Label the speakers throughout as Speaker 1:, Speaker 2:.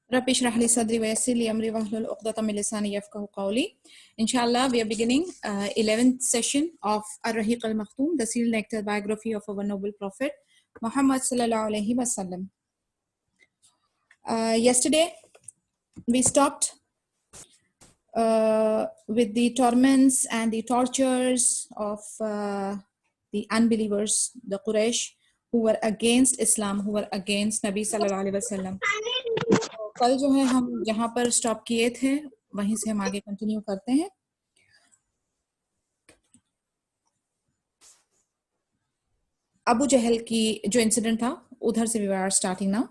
Speaker 1: Rabbi shrah li sadri wa yassir li amri wahlul uqdatan min lisani yafqahu qawli. Inshallah, we are beginning 11th session of Ar-Rahiq al-Makhtoom, the sealed nectar biography of our noble prophet Muhammad sallallahu alaihi wasallam. Yesterday, we stopped with the torments and the tortures of the unbelievers, the Quraysh, who were against Islam, who were against Nabi sallallahu alaihi wasallam. कल जो है हम जहाँ पर stop किए थे वहीं से हम आगे कंटिन्यू करते हैं. अबू जहल की जो इंसिडेंट था उधर से we are starting now.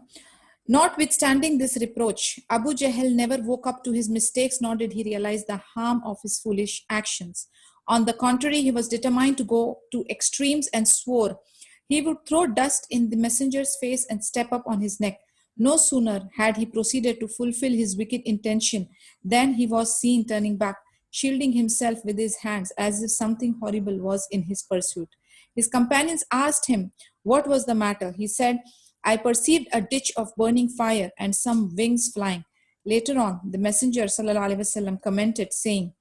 Speaker 1: Notwithstanding this reproach, Abu Jahl never woke up to his mistakes, nor did he realize the harm of his foolish actions. On the contrary, he was determined to go to extremes and swore he would throw dust in the messenger's face and step up on his neck. No sooner had he proceeded to fulfill his wicked intention than he was seen turning back, shielding himself with his hands as if something horrible was in his pursuit. His companions asked him what was the matter. He said, I perceived a ditch of burning fire and some wings flying. Later on, the Messenger ﷺ commented, saying,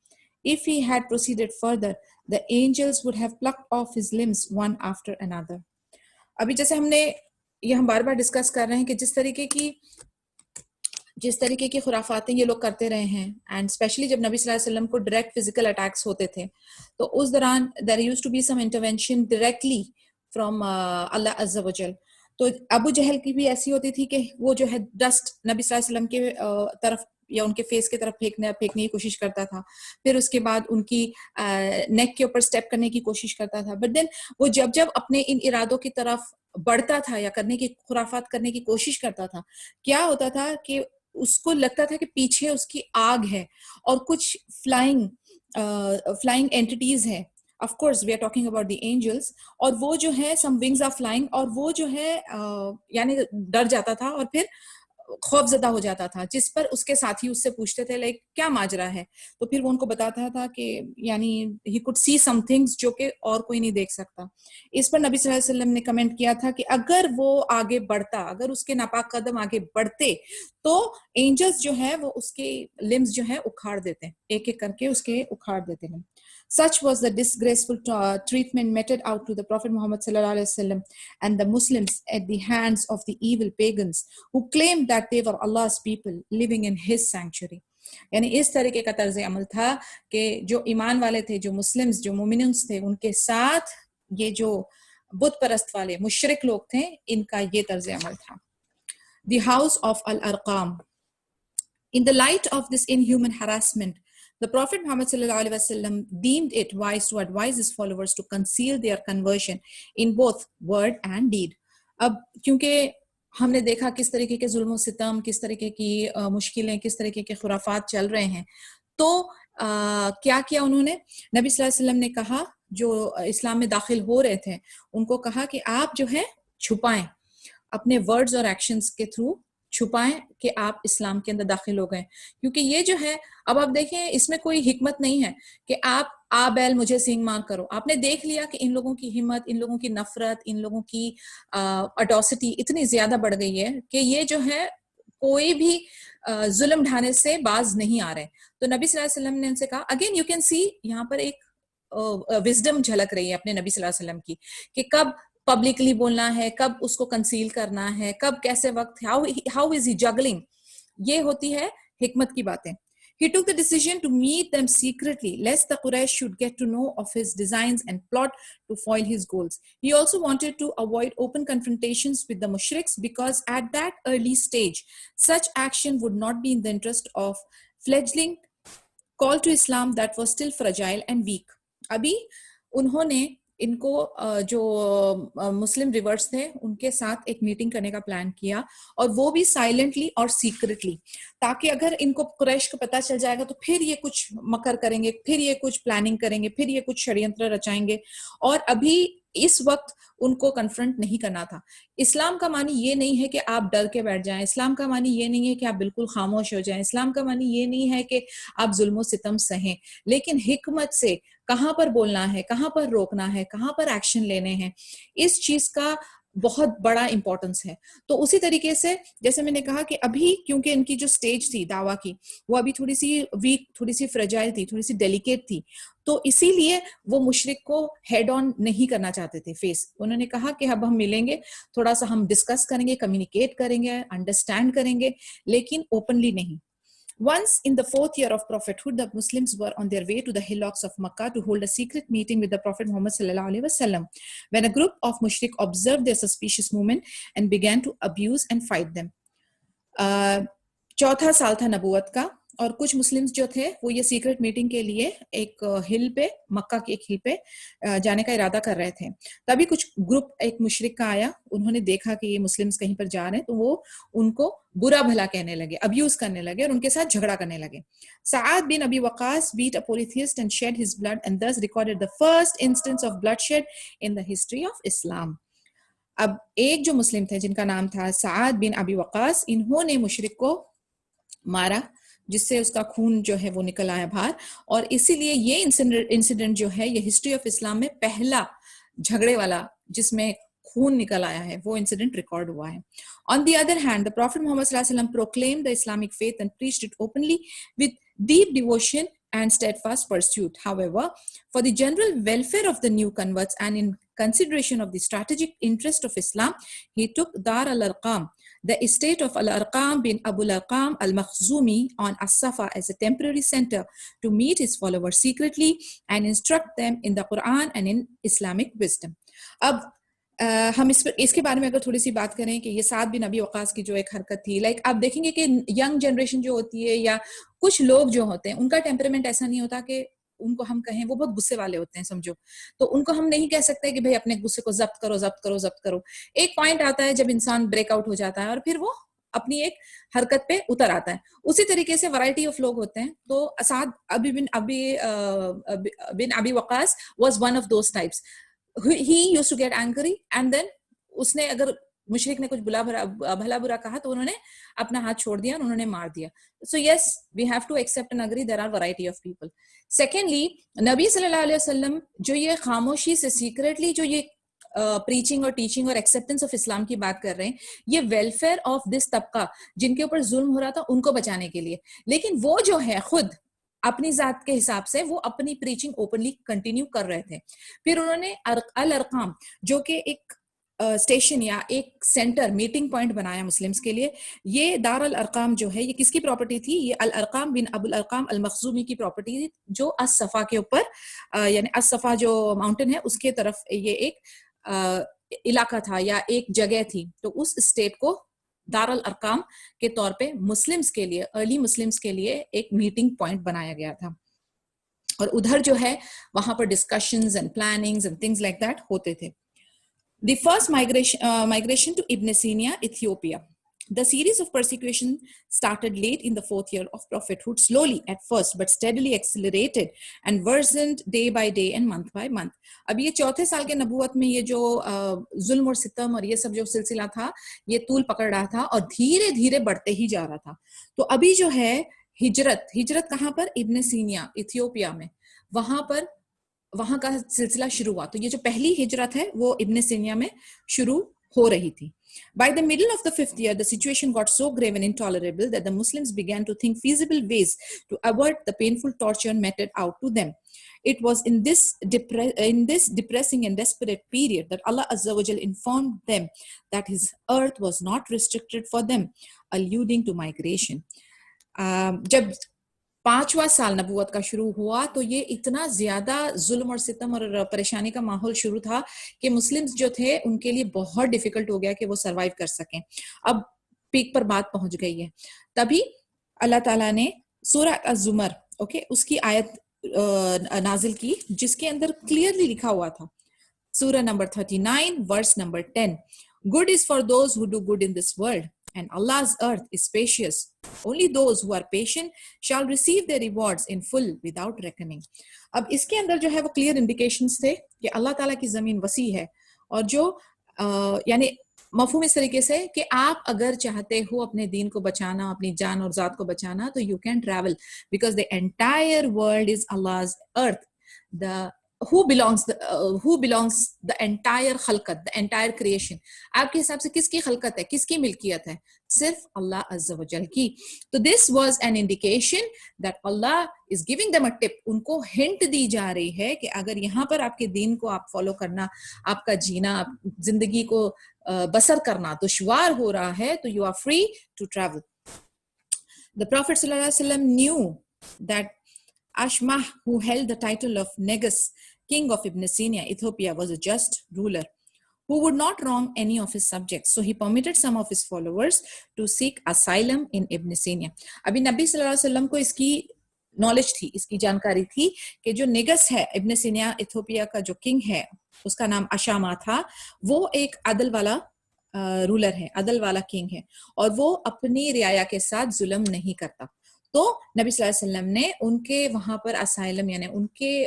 Speaker 1: if he had proceeded further, the angels would have plucked off his limbs one after another. अभी जैसे हमने ये हम बार बार discuss कर रहे हैं कि जिस तरीके की खुराफातें ये लोग करते रहे हैं, एंड स्पेशली जब नबी सल्लल्लाहु अलैहि वसल्लम को डायरेक्ट फिजिकल अटैक्स होते थे तो उस दौरान there used to be some intervention directly from Allah अज़्ज़ा वजल. तो अबू जहल की भी ऐसी होती थी कि वो जो है डस्ट नबी सल्लल्लाहु अलैहि वसल्लम के तरफ या उनके फेस की तरफ फेंकने की कोशिश करता था, फिर उसके बाद उनकी नेक के ऊपर स्टेप करने की कोशिश करता था. बट देन वो जब अपने इन इरादों की तरफ बढ़ता था या करने की खुराफात करने की कोशिश करता था, क्या होता था कि उसको लगता था कि पीछे उसकी आग है और कुछ फ्लाइंग एंटिटीज है. Of course, we are talking about the angels. और वो जो है some wings are flying, और वो जो है यानी डर जाता था और फिर खौफजदा हो जाता था, जिस पर उसके साथी उससे पूछते थे लाइक क्या माजरा है, तो फिर वो उनको बताता था कि यानी he could see some things जो कि और कोई नहीं देख सकता. इस पर नबी सल्लल्लाहु अलैहि वसल्लम ने कमेंट किया था कि अगर वो आगे बढ़ता, अगर उसके नापाक कदम आगे बढ़ते तो एंजल्स जो है वो उसके लिम्स जो है उखाड़ देते, एक एक करके उसके उखाड़ देते हैं. Such was the disgraceful treatment meted out to the Prophet Muhammad sallallahu alaihi wasallam and the Muslims at the hands of the evil pagans who claimed that they were Allah's people living in His sanctuary. यानी इस तरीके का तर्ज अमल था कि जो ईमान वाले थे, जो मुस्लिम्स, जो मोमिन्स थे, उनके साथ ये जो बुत परस्त वाले मुशरिक लोग थे, इनका ये तर्ज अमल था. The House of Al-Arqam. In the light of this inhuman harassment, the Prophet Muhammad sallallahu alaihi wasallam deemed it wise to advise his followers to conceal their conversion in both word and deed. अब क्योंकि हमने देखा किस तरीके के जुल्म सितम, किस तरीके की मुश्किलें, किस तरीके के खुराफात चल रहे हैं, तो क्या किया उन्होंने? नबी सल्लल्लाहु अलैहि वसल्लम ने कहा, जो इस्लाम में दाखिल हो रहे थे उनको कहा कि आप जो है छुपाएं, अपने वर्ड्स और एक्शंस के थ्रू छुपाएं कि आप इस्लाम के अंदर दाखिल हो गए. क्योंकि ये जो है, अब आप देखें, इसमें कोई हिकमत नहीं है कि आप आ बैल मुझे सिंग मार करो. आपने देख लिया कि इन लोगों की हिम्मत, इन लोगों की नफरत, इन लोगों की अट्रॉसिटी इतनी ज्यादा बढ़ गई है कि ये जो है कोई भी जुल्म ढाने से बाज नहीं आ रहे. तो नबी सल्लल्लाहु अलैहि वसल्लम ने उनसे कहा, अगेन यू कैन सी यहाँ पर एक विजडम झलक रही है अपने नबी सल्लल्लाहु अलैहि वसल्लम की कि कब पब्लिकली बोलना है, कब उसको कंसील करना है, कब कैसे वक्त, हाउ इज ही जगलिंग. ये होती है हिकमत की बातें. He took the decision to meet them secretly, lest the Quraysh should get to know of his designs and plot to foil his goals. He also wanted to avoid open confrontations with the mushriks because at that early stage, such action would not be in the interest of fledgling call to Islam that was still fragile and weak. अभी उन्होंने इनको जो मुस्लिम reverse थे उनके साथ एक meeting करने का प्लान किया, और वो भी साइलेंटली और सीक्रेटली, ताकि अगर इनको कुरैश को पता चल जाएगा तो फिर ये कुछ मकर करेंगे, फिर ये कुछ प्लानिंग करेंगे, फिर ये कुछ षड्यंत्र रचाएंगे. और अभी इस वक्त उनको कन्फ्रंट नहीं करना था. इस्लाम का मानी ये नहीं है कि आप डर के बैठ जाएं, इस्लाम का मानी ये नहीं है कि आप बिल्कुल खामोश हो जाएं, इस्लाम का मानी ये नहीं है कि आप जुल्म सितम सहें, लेकिन हिकमत से कहाँ पर बोलना है, कहाँ पर रोकना है, कहाँ पर एक्शन लेने हैं, इस चीज का बहुत बड़ा इंपॉर्टेंस है। तो उसी तरीके से जैसे मैंने कहा कि अभी क्योंकि इनकी जो स्टेज थी दावा की वो अभी थोड़ी सी वीक, थोड़ी सी फ्रेजाइल थी, थोड़ी सी डेलिकेट थी, तो इसीलिए वो मुशरिक को हेड ऑन नहीं करना चाहते थे फेस। उन्होंने कहा कि अब हम मिलेंगे, थोड़ा सा हम डिस्कस करेंगे, कम्युनिकेट करेंगे, अंडरस्टैंड करेंगे, लेकिन ओपनली नहीं। Once in the fourth year of prophethood, the Muslims were on their way to the hillocks of Makkah to hold a secret meeting with the Prophet Muhammad sallallahu alaihi wasallam, when a group of mushrik observed their suspicious movement and began to abuse and fight them. चौथा साल था नबूवत का और कुछ Muslims जो थे वो ये सीक्रेट मीटिंग के लिए एक हिल पे, मक्का की एक हिल पे जाने का इरादा कर रहे थे। तभी कुछ ग्रुप एक मुशरिक का आया, उन्होंने देखा कि ये मुस्लिम्स कहीं पर जा रहे हैं, तो वो उनको बुरा भला कहने लगे, अब्यूज करने लगे और उनके साथ झगड़ा करने लगे। सआद बिन Abi Waqas beat a polytheist and shed his blood and thus recorded the first instance of bloodshed in the history of Islam. अब एक जो मुस्लिम थे जिनका नाम था सआद बिन अबी वकास, इन्होंने मुशरिक को मारा जिससे उसका खून जो है वो निकल आया बाहर, और इसीलिए ये इंसिडेंट जो है ये हिस्ट्री ऑफ इस्लाम में पहला झगड़े वाला जिसमें खून निकल आया है वो इंसिडेंट रिकॉर्ड हुआ है। On the other hand, the Prophet Muhammad sallallahu alaihi wasallam proclaimed the Islamic faith and preached it openly with deep devotion and steadfast pursuit. However, for the general welfare of the new converts and in consideration of the strategic interest of Islam, he took Dar al-Arqam, the estate of Al-Arqam bin Abu al-Arqam al-Makhzumi on As-Safa, as a temporary center to meet his followers secretly and instruct them in the Quran and in Islamic wisdom. अब हम इसके बारे में अगर थोड़ी सी बात करें कि ये साद बिन अबी वकास की जो एक हरकत थी, लाइक आप देखेंगे कि यंग जनरेशन जो होती है या कुछ लोग जो होते हैं उनका टेम्परामेंट ऐसा नहीं होता कि उनको हम कहें वो बहुत गुस्से वाले होते हैं, समझो, तो उनको हम नहीं कह सकते कि भाई अपने गुस्से को जब्त करो जब्त करो जब्त करो। एक पॉइंट आता है जब इंसान ब्रेकआउट हो जाता है और फिर वो अपनी एक हरकत पे उतर आता है। उसी तरीके से वैरायटी ऑफ लोग होते हैं। तो Saad bin Abi Waqqas was one of those types. He used to get angry and then उसने अगर मुशरिक ने कुछ भला बुरा कहा तो उन्होंने अपना हाथ छोड़ दिया और उन्होंने मार दिया। So yes, we have to accept and agree there are variety of people. Secondly, नबी सल्लल्लाहु अलैहि वसल्लम जो ये खामोशी से सीक्रेटली जो ये प्रीचिंग और टीचिंग और एक्सेप्टेंस ऑफ इस्लाम की बात कर रहे हैं, ये वेलफेयर ऑफ दिस तबका जिनके ऊपर जुल्म हो रहा था उनको बचाने के लिए। लेकिन वो जो है खुद अपनी जात के हिसाब से वो अपनी प्रीचिंग ओपनली कंटिन्यू कर रहे थे। फिर उन्होंने अल अरकाम जो कि एक स्टेशन या एक सेंटर मीटिंग पॉइंट बनाया मुस्लिम्स के लिए। ये दार अल अरकाम जो है ये किसकी प्रॉपर्टी थी? ये अल अरकाम बिन अबुल अरकाम अल मखजूमी की प्रॉपर्टी थी, जो अस सफा के ऊपर यानी अस सफा जो माउंटेन है उसके तरफ ये एक इलाका था या एक जगह थी। तो उस स्टेट को दारुल अरकाम के तौर पे मुस्लिम्स के लिए, अर्ली मुस्लिम्स के लिए एक मीटिंग पॉइंट बनाया गया था और उधर जो है वहां पर discussions and plannings and things like that होते थे। The first migration to Ibn Sina, Ethiopia. The series of persecution started late in the fourth year of prophethood, slowly at first, but steadily accelerated and worsened day by day and month by month. अब ये चौथे साल के नबूवत में ये जो जुल्म और सितम और ये सब जो सिलसिला था ये तूल पकड़ रहा था और धीरे धीरे बढ़ते ही जा रहा था। तो अभी जो है हिजरत कहाँ पर? इब्न सीनिया, इथियोपिया में, वहां का सिलसिला शुरू हुआ। तो ये जो पहली हिजरत है वो इब्न सीनिया में शुरू हो रही थी। By the middle of the fifth year, the situation got so grave and intolerable that the Muslims began to think feasible ways to avert the painful torture meted out to them. It was in this depressing and desperate period that Allah Azza wa Jal informed them that His earth was not restricted for them, alluding to migration. जब 5वां साल नबूवत का शुरू हुआ तो ये इतना ज्यादा जुल्म और सितम और परेशानी का माहौल शुरू था कि मुस्लिम्स जो थे उनके लिए बहुत डिफिकल्ट हो गया कि वो सरवाइव कर सकें। अब पीक पर बात पहुंच गई है। तभी अल्लाह ताला ने सूरह अज़-ज़ुमर उसकी आयत नाजिल की जिसके अंदर क्लियरली लिखा हुआ था, सूरह number 39 verse number 10, good is for those who do good in this world and Allah's earth is spacious. Only those who are patient shall receive their rewards in full without reckoning. अब इसके अंदर जो है वो clear indications थे कि अल्लाह ताला की जमीन वसी है और जो यानी मफहूम इस तरीके से कि आप अगर चाहते हो अपने दीन को बचाना, अपनी जान और जात को बचाना, तो you can travel because the entire world is Allah's earth. The who belongs the entire खलकत, the entire creation. आपके हिसाब से किसकी खलकत है, किसकी मिल्कियत है? सिर्फ अल्लाह अज़्ज़ा वजल की. तो this was an indication that Allah is giving them a tip. उनको हिंट दी जा रही है कि अगर यहाँ पर आपके दीन को आप फॉलो करना, आपका जीना, जिंदगी को बसर करना दुश्वार हो रहा है, तो you are free to travel. The Prophet ﷺ knew that Ashmah, who held the title of Negus, king of Abyssinia, Ethiopia, was a just ruler who would not wrong any of his subjects. So he permitted some of his followers to seek asylum in Abyssinia. अभी नबी सल्लल्लाहु अलैहि वसल्लम को इसकी knowledge थी, इसकी जानकारी थी कि जो नेगस है, इब्निसिनिया इथियोपिया का जो किंग है, उसका नाम अशामा था, वो एक अदल वाला रूलर है, अदल वाला किंग है, और वो अपनी रियाया के साथ जुल्म नहीं करता. तो नबी सल्लल्लाहु अलैहि वसल्लम ने उनके वहां पर असाइलम यानी उनके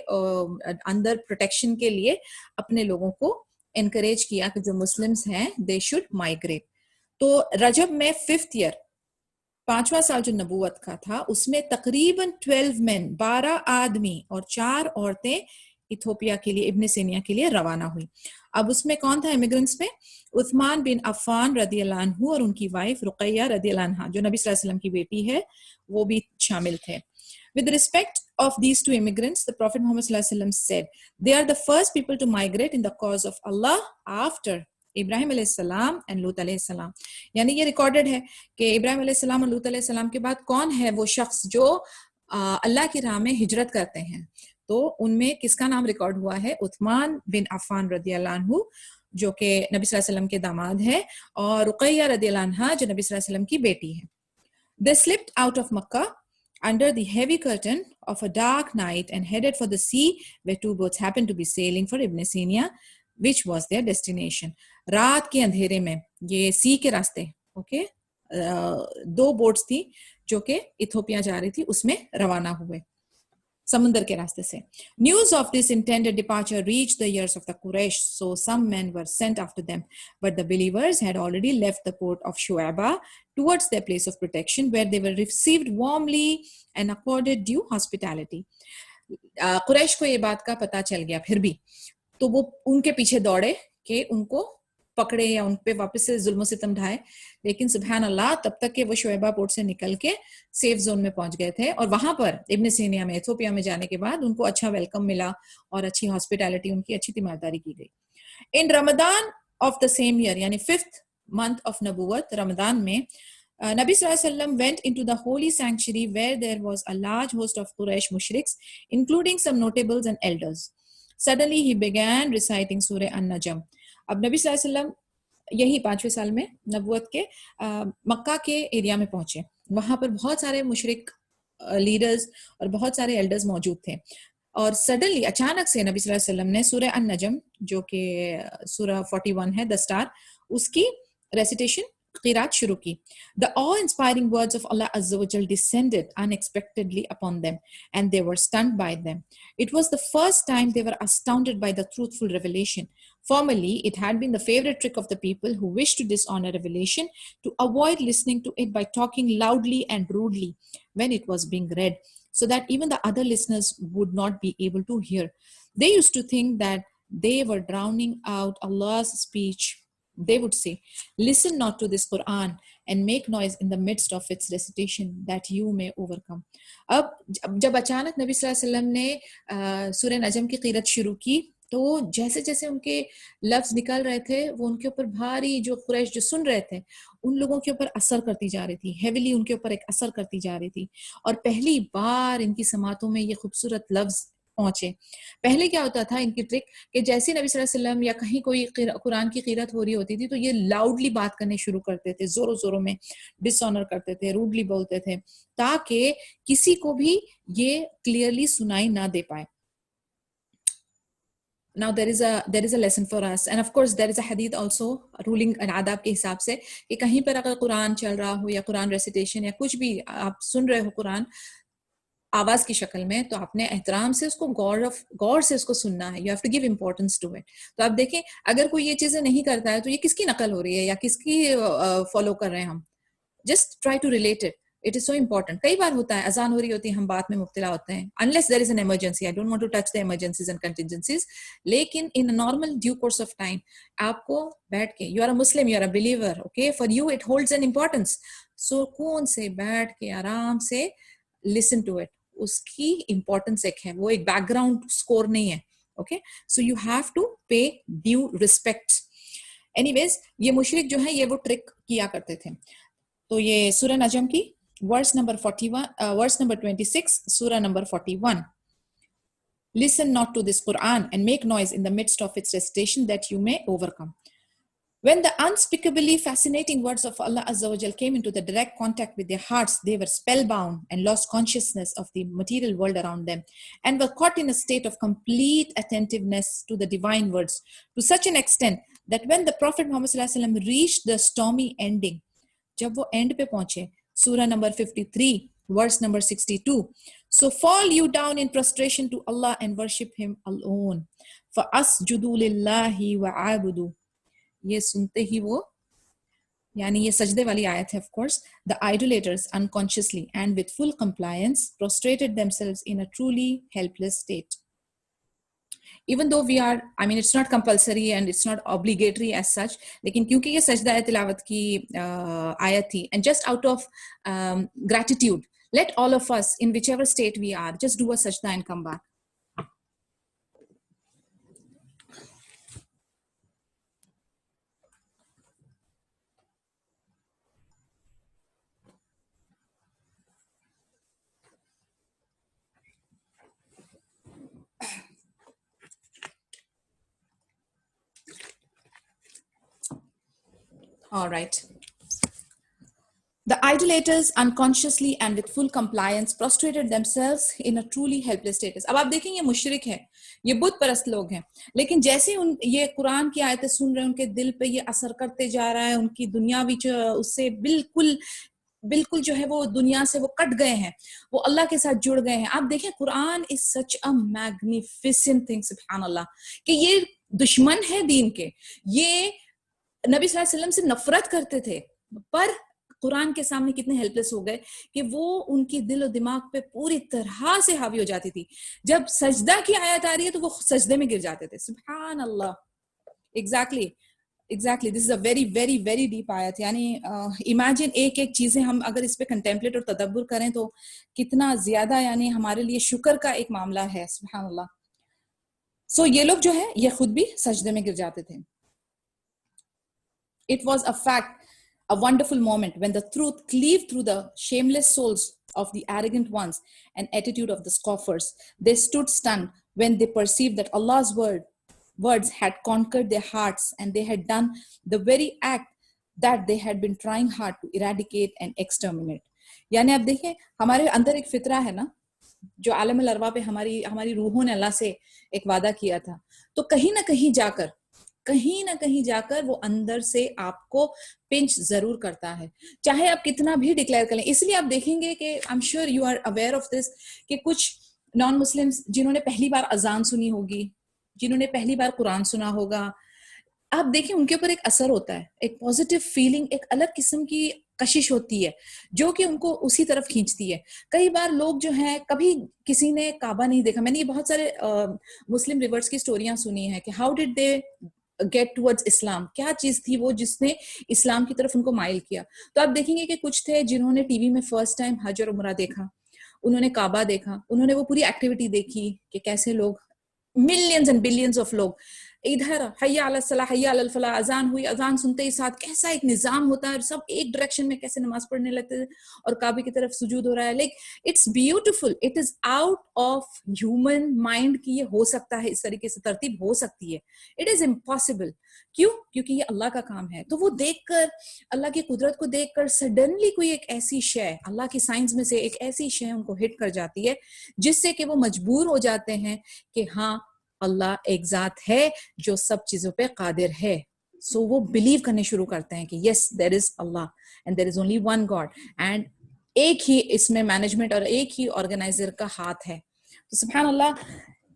Speaker 1: अंदर प्रोटेक्शन के लिए अपने लोगों को एनकरेज किया कि जो मुस्लिम्स हैं दे शुड माइग्रेट. तो रजब में 5th ईयर, 5वां साल जो नबूवत का था, उसमें तकरीबन 12 मेन, 12 आदमी और 4 औरतें इथियोपिया के लिए, इब्न सीनिया के लिए रवाना हुई. अब उसमें कौन था इमिग्रेंट्स में? उस्मान बिन अफ़ान रदियल्लाहु अन्हु और उनकी वाइफ रुकैया रदियल्लाहु अन्हा, जो नबी सल्लल्लाहु अलैहि वसल्लम की बेटी है, वो भी शामिल थे. With respect of these two immigrants, the Prophet Muhammad sallallahu alaihi wasallam said, they are the first people to migrate in the cause of Allah after Ibrahim अलैहिस्सलाम एंड लूत अलैहिस्सलाम. यानी ये रिकॉर्डेड है कि इब्राहिम अलैहिस्सलाम और लूत अलैहिस्सलाम के बाद कौन है वो शख्स जो अल्लाह की राह में हिजरत करते हैं. तो उनमें किसका नाम रिकॉर्ड हुआ है? उस्मान बिन अफ़ान रदियल्लाहु अन्हु, जो कि नबी सल्लल्लाहु अलैहि वसल्लम के दामाद है, और रुकैया रदियल्लाहु अन्हा, जो नबी सल्लल्लाहु अलैहि वसल्लम की बेटी है. They slipped out of Makkah under the heavy curtain of a dark night and headed for the sea, where 2 boats happened to be sailing for Ibn Sina, which was their destination. रात के अंधेरे में ये सी के रास्ते, okay, 2 boats थी जो कि इथियोपिया जा रही थी, उसमें रवाना हुए समुंदर के रास्ते से. News of this intended departure reached the ears of the Quraysh, so some men were sent after them, but the believers had already left the port of Shu'aba towards their place of protection, where they were received warmly and accorded due hospitality. Quraish को ये बात का पता चल गया फिर भी, तो वो उनके पीछे दौड़े कि उनको पकड़े या उन पे वापस से जुल्म सितम ढाए. लेकिन सुबहान अल्लाह, तब तक के वो शुएबा पोर्ट से निकल के सेफ जोन में पहुंच गए थे, और वहां पर इब्न सीनिया में, इथियोपिया में जाने के बाद उनको अच्छा वेलकम मिला और अच्छी हॉस्पिटैलिटी, उनकी अच्छी तीमारदारी की गई. In Ramadan of the same year, यानी 5th month of नबूवत, रमदान में, Nabi Sallallahu Alaihi Wasallam went into the holy sanctuary where there was a large host of Quraysh mushriks, including some notables and elders. Suddenly he began reciting Surah An-Najm. अब नबी सल्लल्लाहु अलैहि वसल्लम यही 5वें साल में नबूवत के मक्का के एरिया में पहुंचे. वहां पर बहुत सारे मुशरिक लीडर्स और बहुत सारे एल्डर्स मौजूद थे, और सडनली अचानक से नबी सल्लल्लाहु अलैहि वसल्लम ने सूरह अन-नजम, जो कि सूरह 41 है, द स्टार, उसकी रेसिटेशन क़िरात शुरू की. The awe-inspiring words of Allah Azza wa Jal descended unexpectedly upon them, and they were stunned by them. It was the first time they were astounded by the truthful revelation. Formerly, it had been the favorite trick of the people who wished to dishonor revelation to avoid listening to it by talking loudly and rudely when it was being read, so that even the other listeners would not be able to hear. They used to think that they were drowning out Allah's speech. They would say, listen not to this Quran and make noise in the midst of its recitation that you may overcome. अब जब अचानक नबी सल्लल्लाहु अलैहि वसल्लम ने सूरह नजम की क़िरात शुरू की, तो जैसे जैसे उनके लफ्ज निकल रहे थे, वो उनके ऊपर भारी, जो कुरैश जो सुन रहे थे, उन लोगों के ऊपर असर करती जा रही थी, हेविली उनके ऊपर एक असर करती जा रही थी. और पहली बार इनकी समातों में ये खूबसूरत लफ्ज पहुंचे. पहले क्या होता था इनकी ट्रिक, कि जैसे नबी सल्लल्लाहु अलैहि वसल्लम या कहीं कोई कुरान की क़िरात हो रही होती थी, तो ये लाउडली बात करने शुरू करते थे, जोरों जोरों में डिसऑनर करते थे, रूडली बोलते थे, ताकि किसी को भी ये क्लियरली सुनाई ना दे पाए. Now there is a lesson for us, and of course there is a hadith also ruling an adab के हिसाब से कि कहीं पर अगर कुरान चल रहा हो या कुरान रेसिटेशन या कुछ भी आप सुन रहे हो कुरान आवाज की शक्ल में, तो आपने एहतराम से उसको गौर से उसको सुनना है. You have to give importance to it. तो आप देखें, अगर कोई ये चीजें नहीं करता है, तो ये किसकी नकल हो रही है या किसकी फॉलो कर रहे हैं हम? Just try to relate it. It is so important. कई बार होता है अजान हो रही होती है, हम बात में मुब्तला होते हैं, unless there is an emergency. I don't want to touch the emergencies and contingencies, लेकिन in normal due course of time आपको बैठ के, you are a Muslim, you are a believer, okay, for you it holds an importance. सुकून से बैठ के आराम से लिसन टू इट. उसकी इंपॉर्टेंस एक है, वो एक बैकग्राउंड स्कोर नहीं है. Okay, so you have to pay due respect. Anyways, ये मुशरिक जो है ये वो ट्रिक किया करते थे. तो ये सूरह नजम की वर्स नंबर 41, वर्स नंबर 26, सूरह number 41. Listen not to this Quran and make noise in the midst of its recitation that you may overcome. When the unspeakably fascinating words of Allah Azza wa Jal came into the direct contact with their hearts, they were spellbound and lost consciousness of the material world around them and were caught in a state of complete attentiveness to the divine words, to such an extent that when the Prophet Muhammad Sallallahu Alaihi Wasallam reached the stormy ending, जब वो and पे पहुंचे, सूरह number 53, verse number 62, so fall you down in prostration to Allah and worship him alone, فَأَسْجُدُوا لِلَّهِ وَعَابُدُوا. ये सुनते ही वो, यानी ये सजदे वाली आयत है. of course, the idolaters unconsciously and with full compliance prostrated themselves in a truly helpless state. Even though we are, I mean, it's not compulsory and it's not obligatory as such, लेकिन क्योंकि ये सजदा तिलावत की आयत थी, and just out of gratitude, let all of us in whichever state we are just do a sajda and come back. All right. The idolaters unconsciously and with full compliance prostrated themselves in a truly helpless status. अब आप देखें ये मुशरिक है, ये बुत परस्त लोग हैं, लेकिन जैसे उन ये कुरान की आयतें सुन रहे हैं उनके दिल पे ये असर करते जा रहा है, उनकी दुनियावी उससे बिल्कुल जो है वो दुनिया से वो कट गए हैं, वो अल्लाह के साथ जुड़ गए हैं. आप देखें Quran is such a magnificent thing, सुभान अल्लाह, कि ये दुश्मन है दीन के, ये नबी सल्लल्लाहु अलैहि वसल्लम से नफरत करते थे, पर कुरान के सामने कितने हेल्पलेस हो गए कि वो उनकी दिल और दिमाग पे पूरी तरह से हावी हो जाती थी. जब सजदा की आयत आ रही है तो वो सजदे में गिर जाते थे. सुभान अल्लाह. Exactly this is a very very very deep आयत. यानी इमेजिन एक एक चीजें हम अगर इस पे कंटेम्पलेट और तदब्बुर करें तो कितना ज्यादा यानी हमारे लिए शुक्र का एक मामला है. सुभान अल्लाह. सो ये लोग जो है ये खुद भी सजदे में गिर जाते थे. It was a fact, a wonderful moment when the truth cleaved through the shameless souls of the arrogant ones and attitude of the scoffers. They stood stunned when they perceived that Allah's words had conquered their hearts and they had done the very act that they had been trying hard to eradicate and exterminate. यानी आप देखिए हमारे अंदर एक फितरा है ना, जो आलम अल अरवा पे हमारी रूहों ने अल्लाह से एक वादा किया था, तो कहीं ना कहीं जाकर वो अंदर से आपको पिंच जरूर करता है, चाहे आप कितना भी डिक्लेयर करें. इसलिए आप देखेंगे कि I am sure you are aware of this कि कुछ नॉन मुस्लिम्स जिन्होंने पहली बार अजान सुनी होगी, जिन्होंने पहली बार कुरान सुना होगा, आप देखें उनके ऊपर एक असर होता है, एक पॉजिटिव फीलिंग, एक अलग किस्म की कशिश होती है जो कि उनको उसी तरफ खींचती है. कई बार लोग जो हैं, कभी किसी ने काबा नहीं देखा, मैंने ये बहुत सारे मुस्लिम रिवर्स की स्टोरियां सुनी है कि how did they get towards Islam, क्या चीज थी वो जिसने इस्लाम की तरफ उनको माइल किया. तो आप देखेंगे कि कुछ थे जिन्होंने टीवी में फर्स्ट टाइम हज और उमरा देखा, उन्होंने काबा देखा, उन्होंने वो पूरी एक्टिविटी देखी कि कैसे लोग, मिलियंस एंड बिलियंस ऑफ लोग इधर हय्या अला सलाह हय्या अल फलाह, अजान हुई, अजान सुनते ही साथ कैसा एक निजाम होता है, सब एक डायरेक्शन में कैसे नमाज पढ़ने लगते थे और काबे की तरफ सुजूद हो रहा है. Like it's beautiful, it is out of human mind कि ये हो सकता है, इस तरीके से तरतीब हो सकती है. It is impossible. क्यों? क्योंकि ये अल्लाह का काम है. तो वो देखकर, अल्लाह की कुदरत को देखकर सडनली कोई एक ऐसी शय, अल्लाह की साइंस में से एक ऐसी शय उनको हिट कर जाती है जिससे कि वो मजबूर हो जाते हैं कि हाँ अल्लाह एक जात है जो सब चीजों पे कादिर है. सो वो बिलीव करने शुरू करते हैं कि yes there is Allah and there is only one God and एक ही इसमें मैनेजमेंट और एक ही ऑर्गेनाइजर का हाथ है. तो सुभान अल्लाह,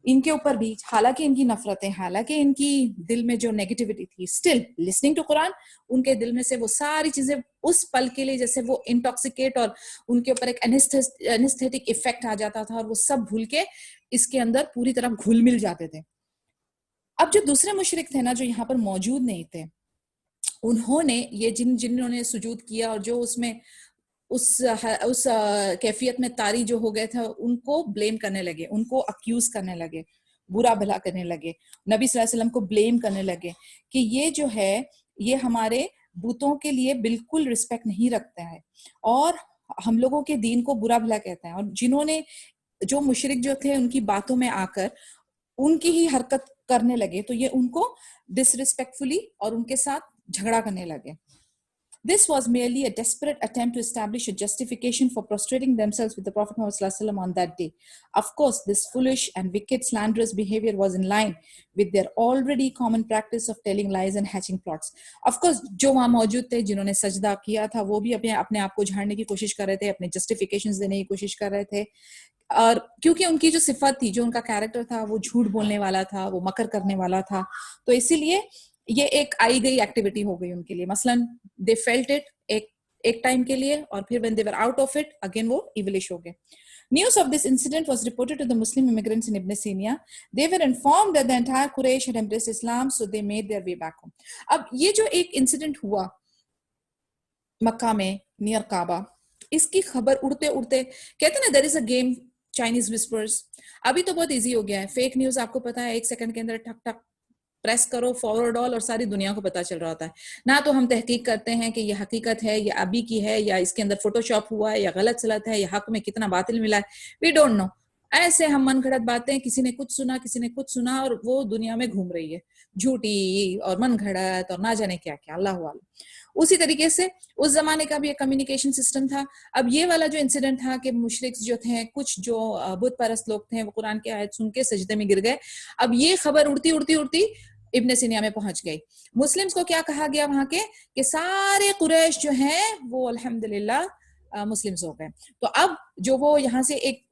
Speaker 1: इनके ऊपर भी, हालांकि इनकी नफरतें, हालांकि इनकी दिल में जो नेगेटिविटी थी, स्टिल लिसनिंग टू कुरान, उनके दिल में से वो सारी चीजें उस पल के लिए जैसे वो इंटॉक्सिकेट और उनके ऊपर एक एनेस्थेटिक इफेक्ट आ जाता था और वो सब भूल के इसके अंदर पूरी तरह घुल मिल जाते थे। अब जो दूसरे मुशरिक थे ना, जो यहाँ पर मौजूद नहीं थे, उन्होंने ये जिन्होंने सुजूद किया और जो उसमें उस कैफियत में तारी जो हो गए थे, उनको ब्लेम करने लगे, उनको अक्यूज करने लगे, बुरा भला करने लगे, नबी सल्लल्लाहु अलैहि वसल्लम को ब्लेम करने लगे कि ये जो है ये हमारे बुतों के लिए बिल्कुल रिस्पेक्ट नहीं रखता है और हम लोगों के दीन को बुरा भला कहता है। और जिन्होंने, जो मुशरिक जो थे, उनकी बातों में आकर उनकी ही हरकत करने लगे, तो ये उनको डिसरिस्पेक्टफुली और उनके साथ झगड़ा करने लगे। This was merely a desperate attempt to establish a justification for prostrating themselves with the Prophet Muhammad ﷺ on that day. Of course, this foolish and wicked slanderous behavior was in line with their already common practice of telling lies and hatching plots. Of course, जो वहाँ मौजूद थे, जिन्होंने सजदा किया था, वो भी अपने आप को झाड़ने की कोशिश कर रहे थे, अपने justifications देने की कोशिश कर रहे थे। और क्योंकि उनकी जो सिफत थी, जो उनका कैरेक्टर था, वो झूठ बोलने वाला था, वो मकर करने वाला था, तो इसीलिए ये एक आई गई एक्टिविटी हो गई उनके लिए। मसलन दे फेल्ट इट एक टाइम के लिए, और फिर when they were out of it again वो इवलिश हो गए। News of this incident was reported to the Muslim immigrants in Ibn Sina. They were informed that the entire Quraysh had embraced Islam, so they made their way back home. अब ये जो एक incident हुआ मक्का में near काबा, इसकी खबर उड़ते उड़ते, कहते ना there is a game Chinese whispers. अभी तो बहुत इजी हो गया है, फेक न्यूज आपको पता है, 1 सेकंड के अंदर ठक ठक प्रेस करो, फॉरवर्ड ऑल, और सारी दुनिया को पता चल रहा होता है ना। तो हम तहकीक करते हैं कि ये हकीकत है, या अभी की है, या इसके अंदर फोटोशॉप हुआ है, या गलत सलत है, या हक में कितना बातिल मिला है, वी डोंट नो। ऐसे हम मन घड़त बातें, किसी ने कुछ सुना, किसी ने कुछ सुना, और वो दुनिया में घूम रही है, झूठी और मन घड़त और ना जाने क्या क्या, अल्लाह वाला। उसी तरीके से उस जमाने का भी एक कम्युनिकेशन सिस्टम था। अब ये वाला जो इंसिडेंट था कि मुशरिक जो थे, कुछ जो बुत परस्त लोग थे, वो कुरान की आयत सुन के सजदे में गिर गए। अब ये खबर उड़ती उड़ती उड़ती इब्न सीना में पहुंच गई। मुस्लिम्स को क्या कहा गया वहां के, कि सारे कुरैश जो हैं वो अल्हम्दुलिल्लाह मुस्लिम्स हो गए। तो अब जो वो यहाँ से एक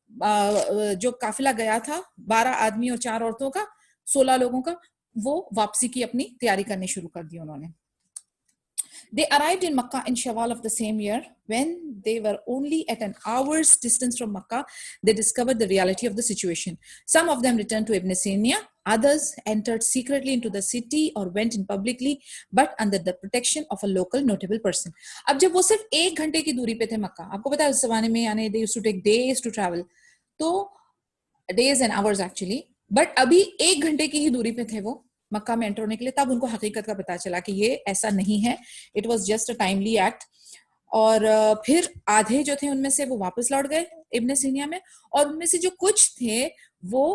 Speaker 1: जो काफिला गया था, 12 आदमी और 4 औरतों का, 16 लोगों का, वो वापसी की अपनी तैयारी करनी शुरू कर दी उन्होंने। They arrived in Makkah in Shawwal of the same year. When they were only at an hour's distance from Makkah, they discovered the reality of the situation. Some of them returned to Ibn Sina, others entered secretly into the city or went in publicly, but under the protection of a local notable person. अब जब वो सिर्फ 1 घंटे की दूरी पे थे मक्का, आपको पता है उस जमाने में, यानी they used to take days to travel, तो days and hours actually, but अभी 1 घंटे की ही दूरी पे थे वो मक्का में एंटर होने के लिए। तब उनको हकीकत का पता चला कि ये ऐसा नहीं है, it was just a timely act. और फिर आधे जो थे उनमें से वो वापस लौट गए इब्न सीनिया में, और उनमें से जो कुछ थे वो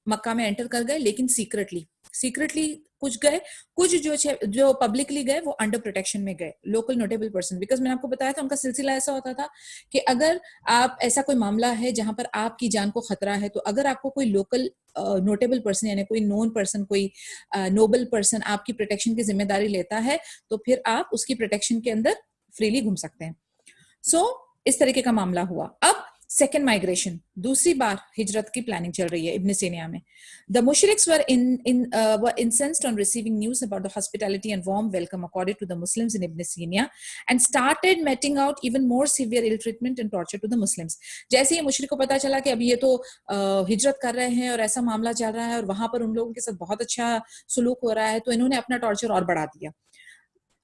Speaker 1: मक्का में एंटर कर गए, लेकिन सीक्रेटली कुछ गए, कुछ जो पब्लिकली गए वो अंडर प्रोटेक्शन में गए, लोकल नोटेबल पर्सन। बिकॉज मैंने आपको बताया था उनका सिलसिला ऐसा होता था कि अगर आप, ऐसा कोई मामला है जहां पर आपकी जान को खतरा है, तो अगर आपको कोई लोकल नोटेबल पर्सन, यानी कोई नोन पर्सन, कोई नोबल पर्सन आपकी प्रोटेक्शन की जिम्मेदारी लेता है, तो फिर आप उसकी प्रोटेक्शन के अंदर फ्रीली घूम सकते हैं। सो इस तरीके का मामला हुआ। अब सेकेंड माइग्रेशन, दूसरी बार हिजरत की प्लानिंग चल रही है इब्न सीनिया में। The mushriks were incensed on receiving news about the hospitality and warm welcome accorded to the Muslims in Ibn Sina and started meting out even more severe ill treatment and torture to the Muslims. जैसे ही मुशरिक को पता चला कि अब ये तो हिजरत कर रहे हैं और ऐसा मामला चल रहा है और वहां पर उन लोगों के साथ बहुत अच्छा सुलूक हो रहा है, तो इन्होंने अपना टॉर्चर और बढ़ा दिया।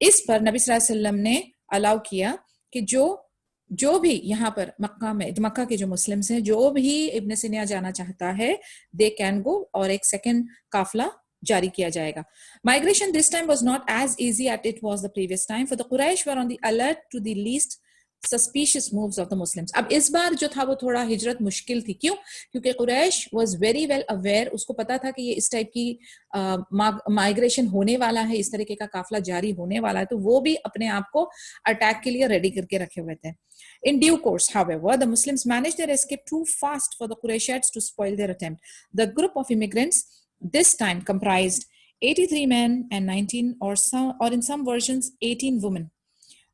Speaker 1: इस पर नबी सल्लल्लाहु अलैहि वसल्लम ने अलाउ किया कि जो भी यहाँ पर मक्का के जो मुस्लिम्स हैं, जो भी इब्न सीना जाना चाहता है, दे कैन गो, और एक सेकेंड काफिला जारी किया जाएगा। Migration this time was not as easy as it was the previous time, for the Quraysh were on the alert to the least suspicious moves of the Muslims. अब इस बार जो था वो थोड़ा हिजरत मुश्किल थी। क्यों? क्योंकि Quraish was very well aware, उसको पता था कि ये इस टाइप की माइग्रेशन होने वाला है, इस तरीके का काफिला जारी होने वाला है, तो वो भी अपने आप को अटैक के लिए रेडी करके रखे हुए थे। In due course, however, the Muslims managed their escape too fast for the Qurayshites to spoil their attempt. The group of immigrants this time comprised 83 men and 19, or in some versions 18 women.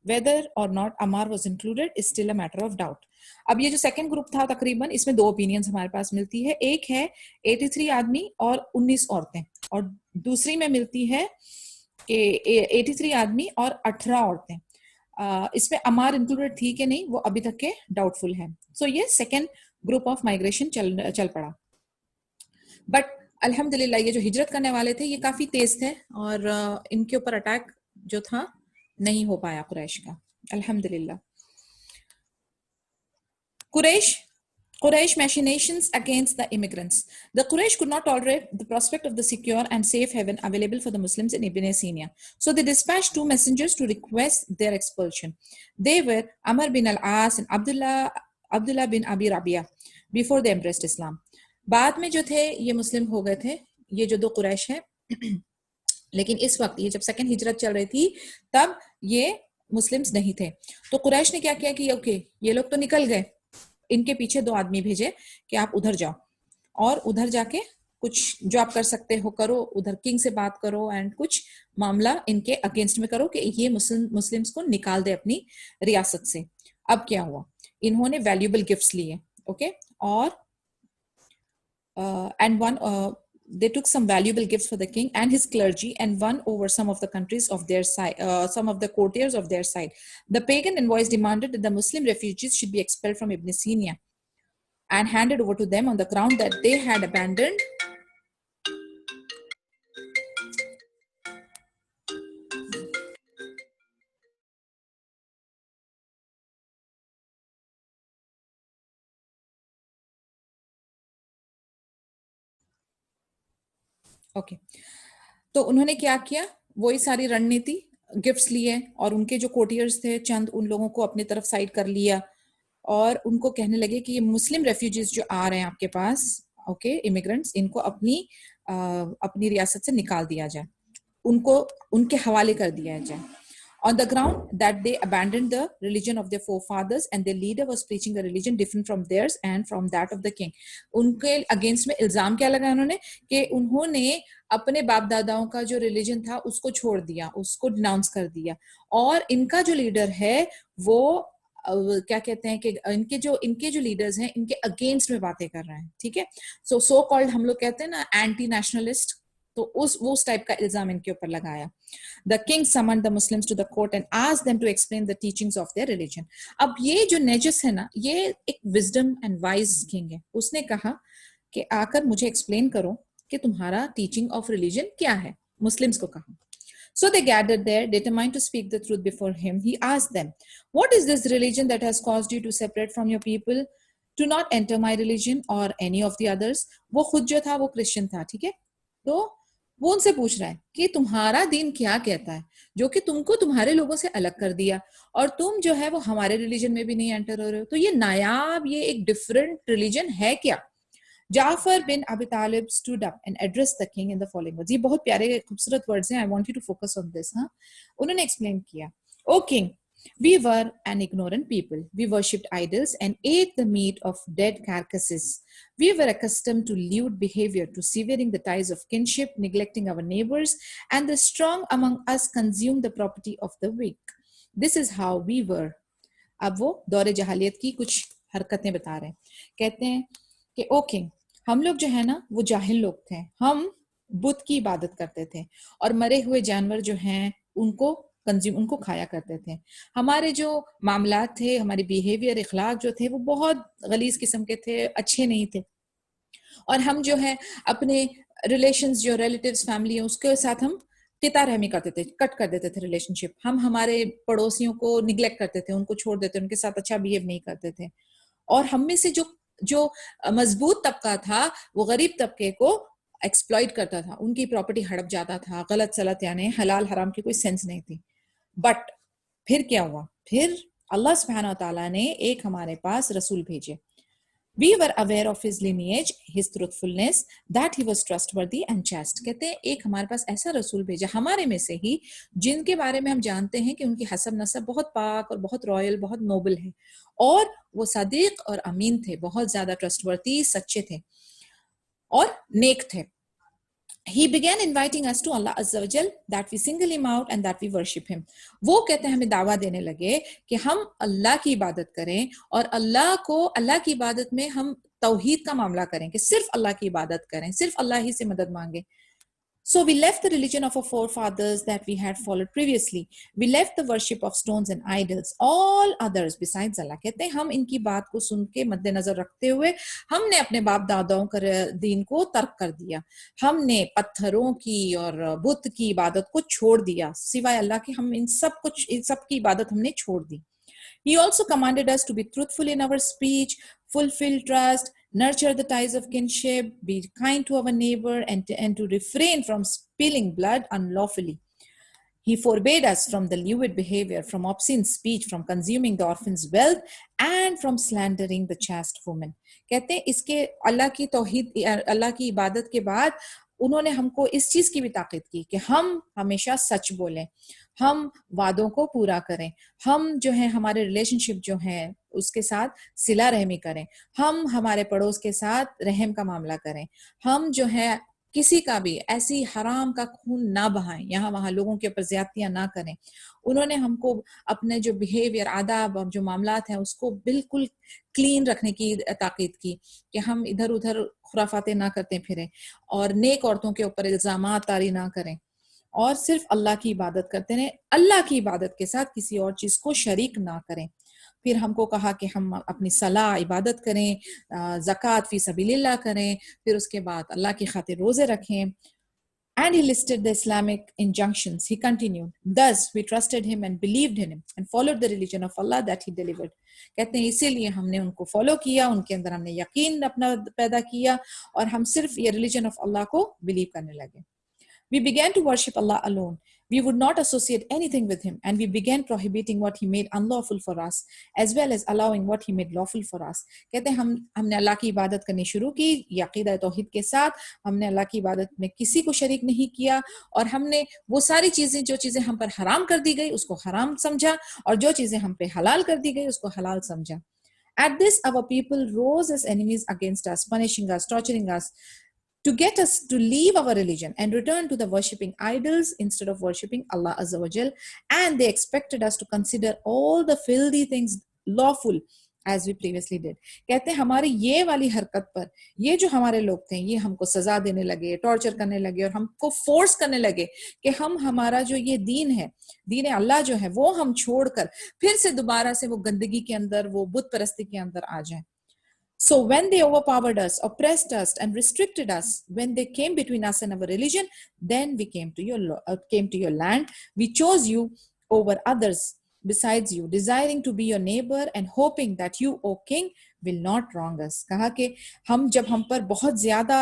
Speaker 1: whether or not Ammar was included is still a matter of doubt. अब ये जो second group था तकरीबन, इसमें दो opinions हमारे पास मिलती है। एक है 83 आदमी और 19 औरतें, और दूसरी में मिलती है कि 83 आदमी और 18 औरतें। इसमें अमार इंक्लूडेड थी कि नहीं वो अभी तक के डाउटफुल है। सो ये सेकेंड ग्रुप ऑफ माइग्रेशन चल पड़ा। बट अल्हम्दुलिल्लाह ये जो हिजरत करने वाले थे ये काफी तेज थे और इनके ऊपर अटैक जो था नहीं हो पाया कुरैश का, अल्हम्दुलिल्लाह। Quraysh machinations against the immigrants. The Quraysh could not tolerate the prospect of the secure and safe haven available for the Muslims in Ibn Sina. So they dispatched two messengers to request their expulsion. They were Amr bin al-As and Abdullah bin Abi Rabia before they embraced Islam. बाद में जो थे ये मुस्लिम हो गए थे, ये जो दो कुरैश हैं। लेकिन इस वक्त ये जब सेकंड हिजरत चल रही थी तब ये मुस्लिम्स नहीं थे। तो कुरैश ने क्या किया कि ओके ये लोग तो निकल गए, इनके पीछे दो आदमी भेजे कि आप उधर जाओ और उधर जाके कुछ जो आप कर सकते हो करो, उधर किंग से बात करो एंड कुछ मामला इनके अगेंस्ट में करो कि ये मुस्लिम्स को निकाल दे अपनी रियासत से। अब क्या हुआ, इन्होंने वैल्यूएबल गिफ्ट्स लिए, ओके, और and one they took some valuable gifts for the king and his clergy and won over some of the countries of their side, some of the courtiers of their side. The pagan envoys demanded that the Muslim refugees should be expelled from Ibn Sina and handed over to them on the ground that they had abandoned okay. तो उन्होंने क्या किया, वही सारी रणनीति, gifts लिए और उनके जो कोटियर्स थे चंद उन लोगों को अपनी तरफ साइड कर लिया और उनको कहने लगे कि ये मुस्लिम रेफ्यूजीज जो आ रहे हैं आपके पास, ओके, इमिग्रेंट्स, इनको अपनी रियासत से निकाल दिया जाए, उनको उनके हवाले कर दिया जाए, on the ground that they abandoned the religion of their forefathers and their leader was preaching a religion different from theirs and from that of the king. उनके अगेंस्ट में इल्जाम क्या लगाया उन्होंने कि उन्होंने अपने बाप दादाओं का जो रिलीजन था उसको छोड़ दिया, उसको डिनाउंस कर दिया, और इनका जो लीडर है वो क्या कहते हैं कि इनके जो लीडर्स हैं इनके अगेंस्ट में बातें कर रहे हैं, ठीक है। सो कॉल्ड हम लोग कहते हैं ना एंटी नेशनलिस्ट, तो उस टाइप का इल्जाम इनके ऊपर लगाया। The king summoned the Muslims to the court and asked them to explain the teachings of their religion. अब ये जो नेजस है ना, ये एक विजडम एंड वाइज किंग है। उसने कहा कि आकर मुझे एक्सप्लेन करो कि तुम्हारा टीचिंग ऑफ रिलीजन क्या है, मुस्लिम्स को कहा। So they gathered there, determined to speak the truth before him. He asked them, "What is this religion that has caused you to separate from your people, to not enter my religion or any of the others?" वो खुद जो था वो Christian था, ठीक है। तो वो उनसे पूछ रहा है कि तुम्हारा दीन क्या कहता है जो कि तुमको तुम्हारे लोगों से अलग कर दिया और तुम जो है वो हमारे रिलीजन में भी नहीं एंटर हो रहे हो, तो ये नायाब, ये एक डिफरेंट रिलीजन है क्या। जाफर बिन अबी तालिब stood up and addressed the king in the following words. ये बहुत प्यारे खूबसूरत वर्ड्स हैं, I want you to focus on this. हाँ, उन्होंने एक्सप्लेन किया, O king, we were an ignorant people. We worshipped idols and ate the meat of dead carcasses. We were accustomed to lewd behavior, to severing the ties of kinship, neglecting our neighbors, and the strong among us consumed the property of the weak. This is how we were. अब वो दौरे जहालियत की कुछ हरकतें बता रहे हैं। कहते हैं कि ओ किंग, हम लोग जो है ना वो जाहिल लोग थे, हम बुत की इबादत करते थे और मरे हुए जानवर जो हैं उनको खाया करते थे। हमारे जो मामलात थे, हमारे बिहेवियर, इखलाक जो थे वो बहुत गलीज किस्म के थे, अच्छे नहीं थे, और हम जो है अपने रिलेशंस, जो रिलेटिव्स, फैमिली है, उसके साथ हम किता रहमी करते थे, कट कर देते थे रिलेशनशिप। हम हमारे पड़ोसियों को निग्लेक्ट करते थे, उनको छोड़ देते, उनके साथ अच्छा बिहेव नहीं करते थे, और हम में से जो मजबूत तबका था वो गरीब तबके को एक्सप्लॉइट करता था, उनकी प्रॉपर्टी हड़प जाता था, गलत सलत यानी हलाल हराम की कोई सेंस नहीं थी। बट फिर क्या हुआ, फिर अल्लाह सुब्हानहू व तआला ने एक हमारे पास रसूल भेजे। We were aware of his lineage, his truthfulness, that he was trustworthy and chaste. कहते हैं एक हमारे पास ऐसा रसूल भेजा हमारे में से ही जिनके बारे में हम जानते हैं कि उनकी हसब नसब बहुत पाक और बहुत रॉयल, बहुत नोबल है, और वो सदीक और अमीन थे, बहुत ज्यादा ट्रस्टवर्दी, सच्चे थे और नेक थे। He began inviting us to Allah Azza wa Jal that we single him out and that we worship him. वो कहते हैं हमें दावा देने लगे कि हम अल्लाह की इबादत करें और अल्लाह की इबादत में हम तौहीद का मामला करें कि सिर्फ अल्लाह की इबादत करें, सिर्फ अल्लाह ही से मदद मांगे. So we left the religion of our forefathers that we had followed previously. We left the worship of stones and idols. All others besides Allah. कहते हैं हम इनकी बात को सुन के मद्देनजर रखते हुए हमने अपने बाप दादाओं के दीन को तर्क कर दिया. हमने पत्थरों की और बुत की इबादत को छोड़ दिया. सिवाय अल्लाह के हम इन सब की इबादत हमने छोड़ दी. He also commanded us to be truthful in our speech, fulfill trust, nurture the ties of kinship, be kind to our neighbor, and to refrain from spilling blood unlawfully. He forbade us from the lewd behavior, from obscene speech, from consuming the orphan's wealth, and from slandering the chaste woman. कहते हैं इसके अल्लाह की इबादत के बाद उन्होंने हमको इस चीज की भी ताकीद की कि हम हमेशा सच बोलें, हम वादों को पूरा करें, हम जो है हमारे रिलेशनशिप जो है उसके साथ सिला रहमी करें, हम हमारे पड़ोस के साथ रहम का मामला करें, हम जो है किसी का भी ऐसी हराम का खून ना बहाएं, यहाँ वहां लोगों के ऊपर ज्यादतियां ना करें. उन्होंने हमको अपने जो बिहेवियर, आदाब और जो मामलात हैं उसको बिल्कुल क्लीन रखने की ताकीद की कि हम इधर उधर खुराफाते ना करते फिरें और नेक औरतों के ऊपर इल्जामात तारी ना करें और सिर्फ अल्लाह की इबादत करते रहें. अल्लाह की इबादत के साथ किसी और चीज को शरीक ना करें. फिर हमको कहा कि हम अपनी सलाह इबादत करें, ज़कात फी सबीलिल्लाह करें, फिर उसके बाद अल्लाह की खातिर रोजे रखें. And he listed the Islamic injunctions. He continued, thus we trusted him and believed in him and followed the religion of Allah that he delivered. कहते हैं इसीलिए हमने उनको फॉलो किया, उनके अंदर हमने यकीन अपना पैदा किया और हम सिर्फ ये रिलीजन ऑफ अल्लाह को बिलीव करने लगे. We began to worship Allah alone. We would not associate anything with him, and we began prohibiting what he made unlawful for us, as well as allowing what he made lawful for us. कहते हैं हमने अल्लाह की इबादत करनी शुरू की यकीदा तौहीद के साथ. हमने अल्लाह की इबादत में किसी को शरीक नहीं किया और हमने वो सारी चीजें जो चीजें हम पर हराम कर दी गई उसको हराम समझा और जो चीजें हम पे हलाल कर दी गई उसको हलाल समझा. At this, our people rose as enemies against us, punishing us, torturing us, to get us to leave our religion and return to the worshipping idols instead of worshipping Allah Azza wa Jal. And they expected us to consider all the filthy things lawful as we previously did. कहते हैं हमारी ये वाली हरकत पर ये जो हमारे लोग थे ये हमको सजा देने लगे, टॉर्चर करने लगे और हमको फोर्स करने लगे कि हम हमारा जो ये दीन है, दीन अल्लाह जो है वो हम छोड़कर फिर से दोबारा से वो गंदगी के अंदर, वो बुत परस्ती के अंदर आ जाएं. So when they overpowered us, oppressed us, and restricted us, when they came between us and our religion, then we came to your land. We chose you over others besides you, desiring to be your neighbor and hoping that you, O king, will not wrong us. कहा कि जब हम पर बहुत ज्यादा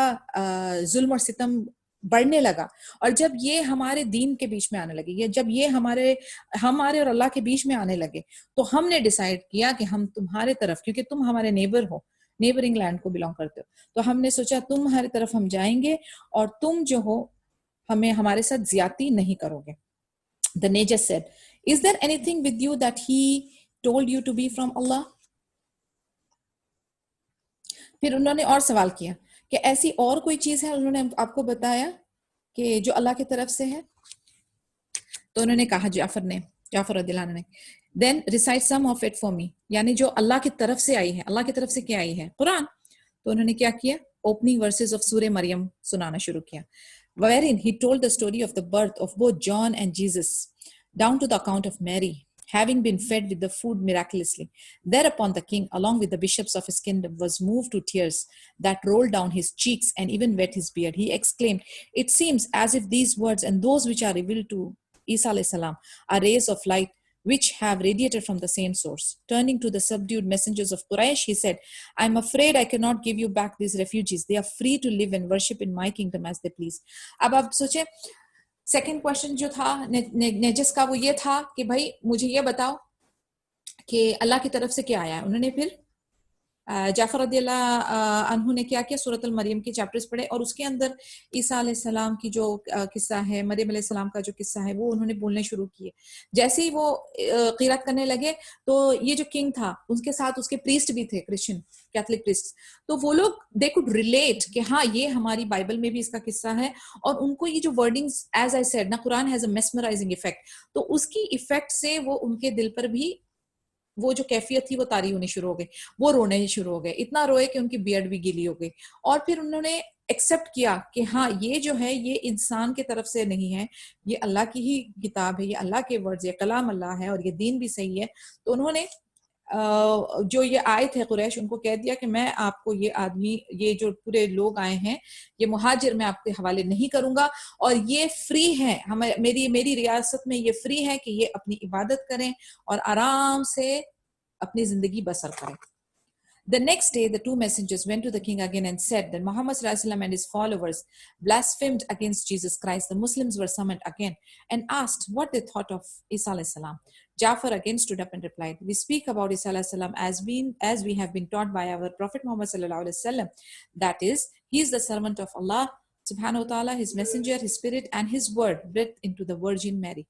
Speaker 1: जुल्म और सितम बढ़ने लगा और जब ये हमारे दीन के बीच में आने लगे, ये जब ये हमारे और अल्लाह के बीच में आने लगे, तो हमने डिसाइड किया कि हम तुम्हारे तरफ, क्योंकि तुम हमारे नेबर हो, नेबरिंग लैंड को बिलोंग करते हो, तो हमने सोचा तुम्हारी तरफ हम जाएंगे और तुम जो हो हमें हमारे साथ ज्यादती नहीं करोगे. The Najas said, is there anything with you that he told you to be from Allah? फिर उन्होंने और सवाल किया कि ऐसी और कोई चीज है उन्होंने आपको बताया कि जो अल्लाह की तरफ से है? तो उन्होंने कहा जाफर रदियल्लाहु अन्हु ने, then recite some of it for me, यानी जो अल्लाह की तरफ से आई है, अल्लाह की तरफ से क्या आई है? कुरान. तो उन्होंने क्या किया? ओपनिंग वर्सेस ऑफ सूरह मरियम सुनाना शुरू किया, wherein he told the story of the birth of both John and Jesus down to the account of Mary having been fed with the food miraculously. Thereupon the king, along with the bishops of his kingdom, was moved to tears that rolled down his cheeks and even wet his beard. He exclaimed, it seems as if these words and those which are revealed to Isa alayhi salam are rays of light which have radiated from the same source. Turning to the subdued messengers of Quraysh, he said, I am afraid I cannot give you back these refugees. They are free to live and worship in my kingdom as they please. अब आप सोचें, second question जो था नेजस का वो ये था कि भाई मुझे ये बताओ कि अल्लाह की तरफ से क्या आया है. उन्होंने फिर जाफर रदियल्लाहु अन्हु ने क्या किया, सूरत अल मरियम के चैप्टर्स पढ़े और उसके अंदर ईसा अलैहिस्सलाम की जो किस्सा है, मरियम अलैहिस्सलाम का जो किस्सा है, वो उन्होंने बोलने शुरू किए। जैसे ही वो क़िरात करने लगे तो ये जो किंग था उसके साथ उसके प्रीस्ट भी थे, क्रिश्चियन कैथलिक प्रीस्ट, तो वो लोग दे कुड रिलेट कि हाँ ये हमारी बाइबल में भी इसका किस्सा है। और उनको ये जो वर्डिंग्स, एज आई सेड ना, Quran has a mesmerising effect, तो उसकी इफेक्ट से वो उनके दिल पर भी वो जो कैफियत थी वो तारी होनी शुरू हो गई, वो रोने ही शुरू हो गए, इतना रोए कि उनकी बियर्ड भी गीली हो गई। और फिर उन्होंने एक्सेप्ट किया कि हाँ ये जो है ये इंसान की तरफ से नहीं है, ये अल्लाह की ही किताब है, ये अल्लाह के वर्ड्स, ये कलाम अल्लाह है और ये दीन भी सही है। तो उन्होंने जो ये आए थे कुरैश, उनको कह दिया कि मैं आपको ये आदमी, ये जो पूरे लोग आए हैं, ये मुहाजिर मैं आपके हवाले नहीं करूंगा और ये फ्री है, हमें मेरी रियासत में ये फ्री है कि ये अपनी इबादत करें और आराम से अपनी जिंदगी बसर करें। The next day, the two messengers went to the king again and said that Muhammad ﷺ and his followers blasphemed against Jesus Christ. The Muslims were summoned again and asked what they thought of Isa ﷺ. Jafar again stood up and replied, "We speak about Isa ﷺ as we have been taught by our Prophet Muhammad ﷺ. That is, he is the servant of Allah subhanahu wa ta'ala, his messenger, his spirit, and his word breathed into the Virgin Mary."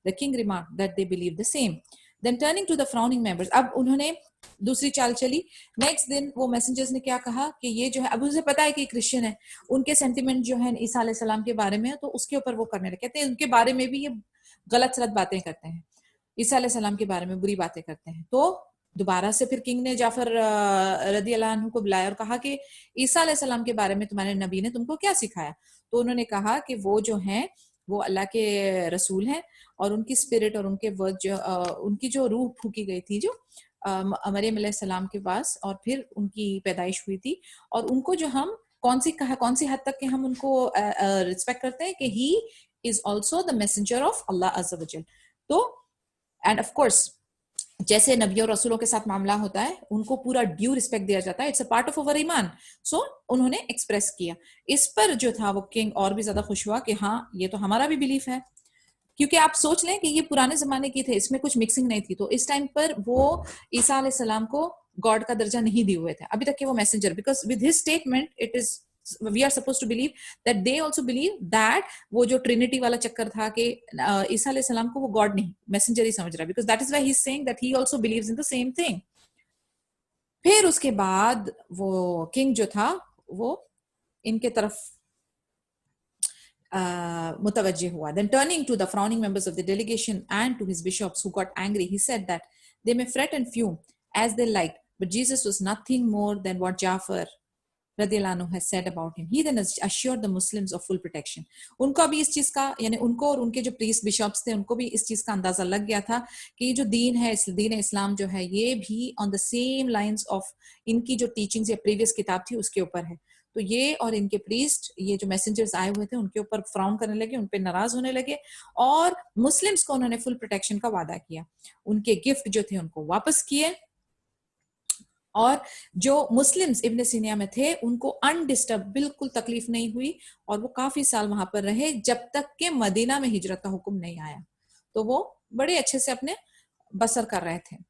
Speaker 1: The king remarked that they believe the same. Then turning to the frowning members, अब उन्होंने दूसरी चाल चली। Next दिन वो messengers ने क्या कहा कि ये जो है, अब उसे पता है कि क्रिश्चियन है, उनके सेंटिमेंट जो है ईसा अलैहि सलाम के बारे में, तो उसके ऊपर वो करने लगे, कहते हैं उनके बारे में भी ये गलत सलत बातें करते हैं, ईसा अलैहि सलाम के बारे में बुरी बातें करते हैं। तो दोबारा से फिर किंग ने जाफर रदी अल्लाह अन्हु को बुलाया और कहा कि ईसा अलैहि सलाम के बारे में तुम्हारे नबी ने तुमको क्या सिखाया? तो उन्होंने कहा कि वो जो हैं वो अल्लाह के रसूल हैं और उनकी स्पिरिट और उनके वर्ड जो उनकी जो रूह फूकी गई थी जो मरियम अलैहिस्सलाम के पास, और फिर उनकी पैदाइश हुई थी, और उनको जो हम कौन सी हद तक के हम उनको रिस्पेक्ट करते हैं कि he is also the messenger of Allah अज़्ज़ा वजल। तो एंड ऑफ कोर्स जैसे नबी और रसूलों के साथ मामला होता है, उनको पूरा ड्यू रिस्पेक्ट दिया जाता है, it's a part of our ईमान। सो उन्होंने एक्सप्रेस किया। इस पर जो था वो किंग और भी ज्यादा खुश हुआ कि हाँ ये तो हमारा भी बिलीफ है, क्योंकि आप सोच लें कि ये पुराने जमाने की थे, इसमें कुछ मिक्सिंग नहीं थी। तो इस टाइम पर वो ईसा अलैहिस्सलाम को गॉड का दर्जा नहीं दिए हुए थे अभी तक के वो messenger, because with his statement it is we are suppose to believe that they also believe that वो जो ट्रिनिटी वाला चक्कर था कि ईसा अलैहिस्सलाम को वो गॉड नहीं मैसेंजर ही समझ रहा है, because that is why he is saying that he also believes in the same thing. फिर उसके बाद वो किंग जो था वो इनके तरफ mutawajjih hua. Then turning to the frowning members of the delegation and to his bishops who got angry, he said that they may fret and fume as they liked, but Jesus was nothing more than what Jafar radiallahu anhu has said about him. He then assured the Muslims of full protection. उनको भी इस चीज का, यानी उनको और उनके जो प्रीस्ट बिशप्स थे उनको भी इस चीज का अंदाजा लग गया था कि ये जो दीन है, दीन इस्लाम जो है, ये भी on the same lines of इनकी जो टीचिंग्स या प्रीवियस किताब थी उसके ऊपर है। तो ये और इनके प्रीस्ट, ये जो मैसेंजर्स आए हुए थे, उनके ऊपर फ्राउन करने लगे, उन पे नाराज होने लगे, और मुस्लिम्स को उन्होंने फुल प्रोटेक्शन का वादा किया। उनके गिफ्ट जो थे उनको वापस किए, और जो मुस्लिम्स इब्न सीनिया में थे उनको अनडिस्टर्ब, बिल्कुल तकलीफ नहीं हुई, और वो काफी साल वहां पर रहे जब तक के मदीना में हिजरत का हुक्म नहीं आया। तो वो बड़े अच्छे से अपने बसर कर रहे थे।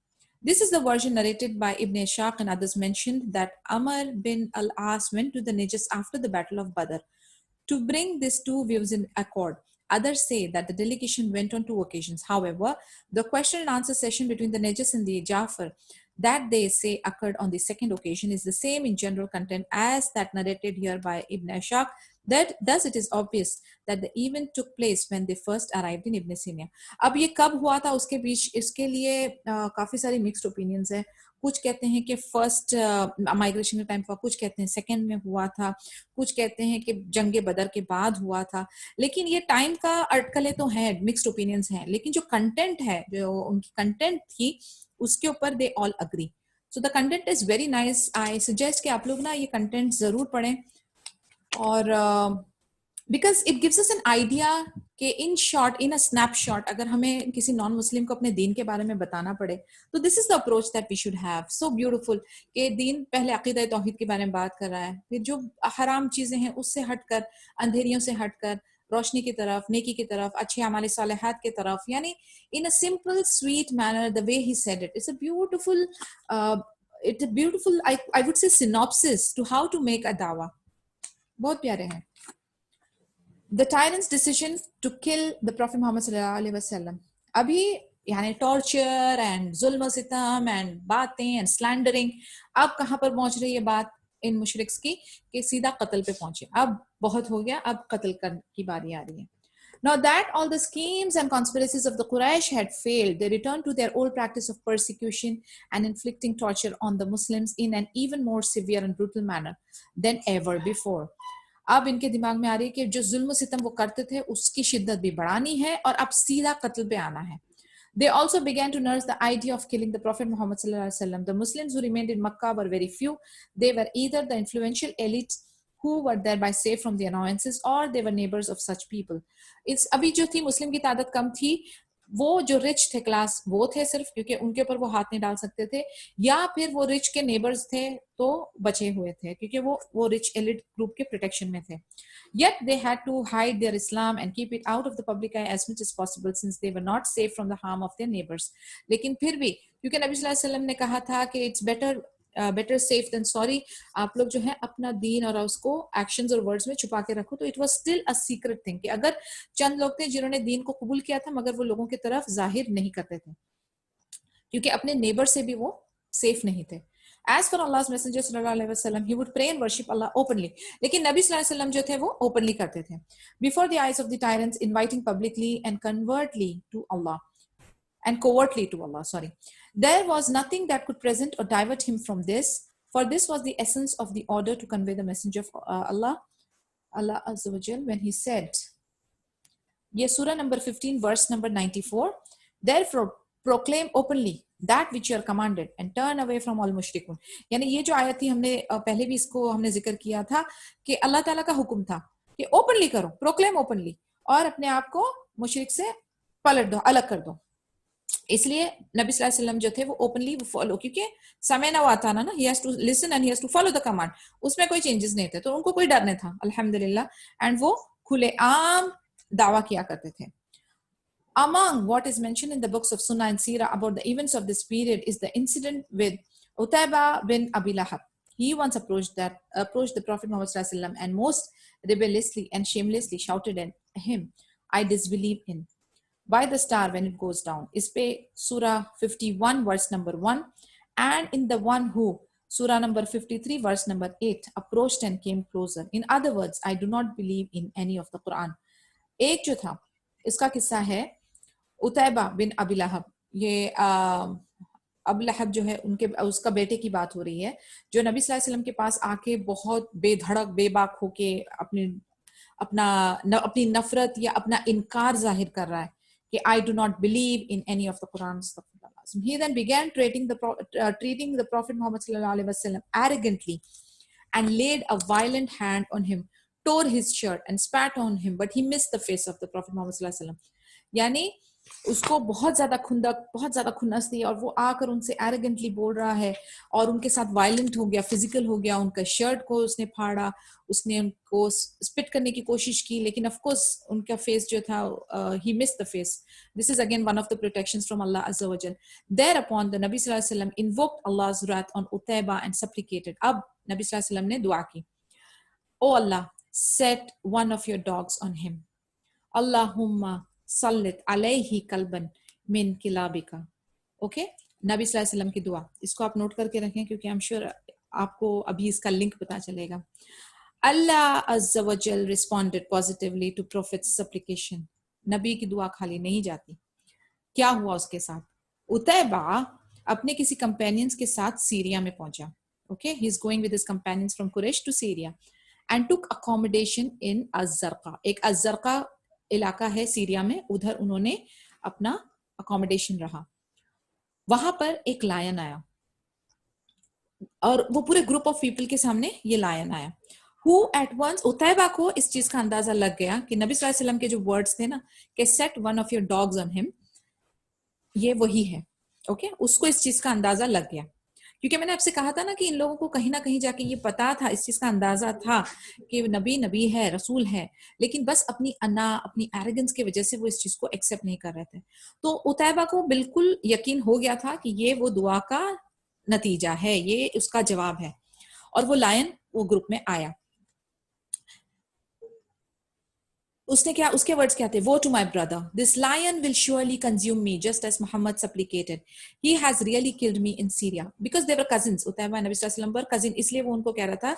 Speaker 1: This is the version narrated by Ibn Ishaq, and others mentioned that Amr bin al-As went to the Najas after the Battle of Badr to bring these two views in accord. Others say that the delegation went on two occasions. However, the question and answer session between the Najas and the Jafar that they say occurred on the second occasion is the same in general content as that narrated here by Ibn Ishaq. Thus it is obvious that the event took place when they first arrived in Ibn Sina. अब ये कब हुआ था उसके बीच, इसके लिए काफी सारी मिक्स्ड ओपिनियंस है। कुछ कहते हैं कि फर्स्ट माइग्रेशन के टाइम पर, कुछ कहते हैं सेकंड में हुआ था, कुछ कहते हैं कि जंगे बदर के बाद हुआ था। लेकिन ये टाइम का अटकले तो है, मिक्स्ड ओपिनियंस हैं, लेकिन जो कंटेंट है, जो उनकी कंटेंट थी, उसके ऊपर they all agree. So the content is very nice. I suggest कि आप लोग ना ये कंटेंट जरूर पढ़ें, और because it gives us an idea कि in short, in a snapshot, अगर हमें किसी नॉन मुस्लिम को अपने दीन के बारे में बताना पड़े तो this is the approach that we should have. So beautiful कि दीन पहले अकीदा तौहीद के बारे में बात कर रहा है, फिर जो हराम चीजें हैं उससे हटकर, अंधेरियों से हटकर रोशनी की तरफ, नेकी की तरफ, अच्छे अमाल सालिहात की तरफ, यानी in a simple sweet manner, the way he said it, it's a beautiful it's a beautiful, I would say, synopsis to how to make a dawa. बहुत प्यारे हैं. The tyrant's decision to kill the Prophet Muhammad sallallahu alaihi wasallam. अभी यानी torture and जुल्म सितम and बातें and slandering, अब कहाँ पर पहुंच रही है बात इन मुशरिक्स की कि सीधा कत्ल पे पहुंचे. अब बहुत हो गया, अब कत्ल की बारी आ रही है. Now that all the schemes and conspiracies of the Quraysh had failed, they returned to their old practice of persecution and inflicting torture on the Muslims in an even more severe and brutal manner than ever before. अब इनके दिमाग में आ रही है कि जो जुल्म सितम वो करते थे उसकी शिद्दत भी बढ़ानी है और अब सीधा कत्ल पे आना है. They also began to nurse the idea of killing the Prophet Muhammad sallallahu alaihi wasallam. The Muslims who remained in Makkah were very few. They were either the influential elite who were thereby safe from the annoyances, or they were neighbors of such people. इस अभी जो थी मुस्लिम की तादाद कम थी, वो जो rich थे क्लास वो थे सिर्फ, क्योंकि उनके ऊपर वो हाथ नहीं डाल सकते थे, या फिर वो रिच के नेबर्स थे तो बचे हुए थे क्योंकि वो रिच एलिट ग्रुप के प्रोटेक्शन में थे. Yet they had to hide their Islam and keep it out of the public eye as much as possible since they were not safe from the harm of their neighbors. लेकिन फिर भी क्योंकि नबी सल्लल्लाहु अलैहि वसल्लम ने कहा था कि it's better safe than sorry, आप लोग जो है अपना दीन और उसको एक्शंस और वर्ड्स में छुपा के रखो. तो it was still a secret thing कि अगर चंद लोग थे जिन्होंने दीन को कबूल किया था मगर वो लोगों की तरफ जाहिर नहीं करते थे क्योंकि अपने नेबर से भी वो सेफ नहीं थे. As for Allah's Messenger sallallahu alaihi wasallam, he would pray and worship Allah openly. लेकिन नबी सल्लल्लाहु अलैहि वसल्लम जो थे वो openly करते थे. Before the eyes of the tyrants, inviting publicly and covertly to Allah. There was nothing that could present or divert him from this, for this was the essence of the order to convey the messenger of Allah Azza wa Jal, when he said, ये Surah number 15 verse number 94, therefore proclaim openly that which you are commanded and turn away from all mushrikun. यानी ये जो आयत थी हमने पहले भी इसको हमने जिक्र किया था कि अल्लाह ताला का हुक्म था कि ओपनली करो, प्रोक्लेम ओपनली, और अपने आप को मुशरिक से पलट दो, अलग कर दो. इसलिए नबी सल्लल्लाहु अलैहि वसल्लम जो थे वो ओपनली वो फॉलो, क्योंकि समय ना आता ना, he has to listen and he has to follow the command. उसमें कोई चेंजेस नहीं थे तो उनको कोई डर नहीं था अल्हम्दुलिल्लाह, एंड वो खुलेआम दावा किया करते थे. Among what is mentioned in the books of Sunnah and Sirah about the events of this period is the incident with Utayba bin Abi Lahab. He once approached the Prophet Muhammad sallallahu alaihi wasallam and most rebelliously and shamelessly shouted at him, I disbelieve in by the star when it goes down. Is pe Surah 51 verse number 1, and in the one who Surah number 53 verse number 8 approached and came closer. In other words, I do not believe in any of the Quran. एक जो था इसका किस्सा है उतैबा बिन अबी लहब. ये अबू लहब जो है उसका बेटे की बात हो रही है जो नबी सल्लल्लाहु अलैहि वसल्लम के पास आके बहुत बेधड़क बेबाक होके अपनी नफरत या अपना इनकार जाहिर कर रहा है कि I do not believe in any of the Quran. He then began treating the Prophet Muhammad sallallahu alaihi wasallam arrogantly and laid a violent hand on him, tore his shirt and spat on him, but he missed the face of the Prophet Muhammad sallallahu alaihi wasallam. यानी उसको बहुत ज्यादा खुन्नस थी और वो आकर उनसे arrogantly बोल रहा है और उनके साथ वायलेंट हो गया, फिजिकल हो गया, उनका शर्ट को उसने फाड़ा, उसने उनको स्पिट करने की कोशिश की, लेकिन ऑफ कोर्स उनका फेस जो था he missed the face. This is again one of the protections from Allah अज़्ज़ा व जल. Thereupon the Nabi sallallahu alaihi wasallam invoked Allah's wrath on Utayba and supplicated. अब नबी सल्लल्लाहु अलैहि वसल्लम ने दुआ की, O Allah, set one of your dogs on him. Allahumma sallit alayhi kalban min kilabika. Okay, नबी सल्लल्लाहु अलैहि वसल्लम की दुआ, इसको आप नोट करके रखें क्योंकि आई एम श्योर आपको अभी इसका लिंक पता चलेगा. अल्लाह अज़्ज़ा व जल रिस्पोंडेड पॉजिटिवली टू प्रॉफिट्स सप्लिकेशन. नबी की दुआ खाली नहीं जाती. क्या हुआ उसके साथ? उतैबा अपने किसी कंपेनियंस के साथ सीरिया में पहुंचा. Okay, he is going with his companions from Quraysh to Syria and took accommodation in Azzarqa. एक अज़्ज़रका इलाका है सीरिया में, उधर उन्होंने अपना अकोमोडेशन रहा. वहां पर एक लायन आया और वो पूरे ग्रुप ऑफ पीपल के सामने ये लायन आया. Who at once, उतैबा को इस चीज का अंदाजा लग गया कि नबी सल्लल्लाहु अलैहि वसल्लम के जो वर्ड्स थे ना कि set one of your dogs on him, ये वही है. ओके, उसको इस चीज का अंदाजा लग गया क्योंकि मैंने आपसे कहा था ना कि इन लोगों को कहीं ना कहीं जाके ये पता था, इस चीज का अंदाजा था कि नबी है, रसूल है, लेकिन बस अपनी अपनी एरोगेंस की वजह से वो इस चीज को एक्सेप्ट नहीं कर रहे थे. तो उतैबा को बिल्कुल यकीन हो गया था कि ये वो दुआ का नतीजा है, ये उसका जवाब है। और वो लायन वो ग्रुप में आया। उसने क्या, उसके वर्ड्स क्या थे? वो to my brother, this lion will surely consume me just as Muhammad supplicated, he has really killed me in Syria, because they were cousins. उतैबा नबी सल्लल्लाहु अलैहि वसल्लम पर कजिन, इसलिए वो उनको कह रहा था,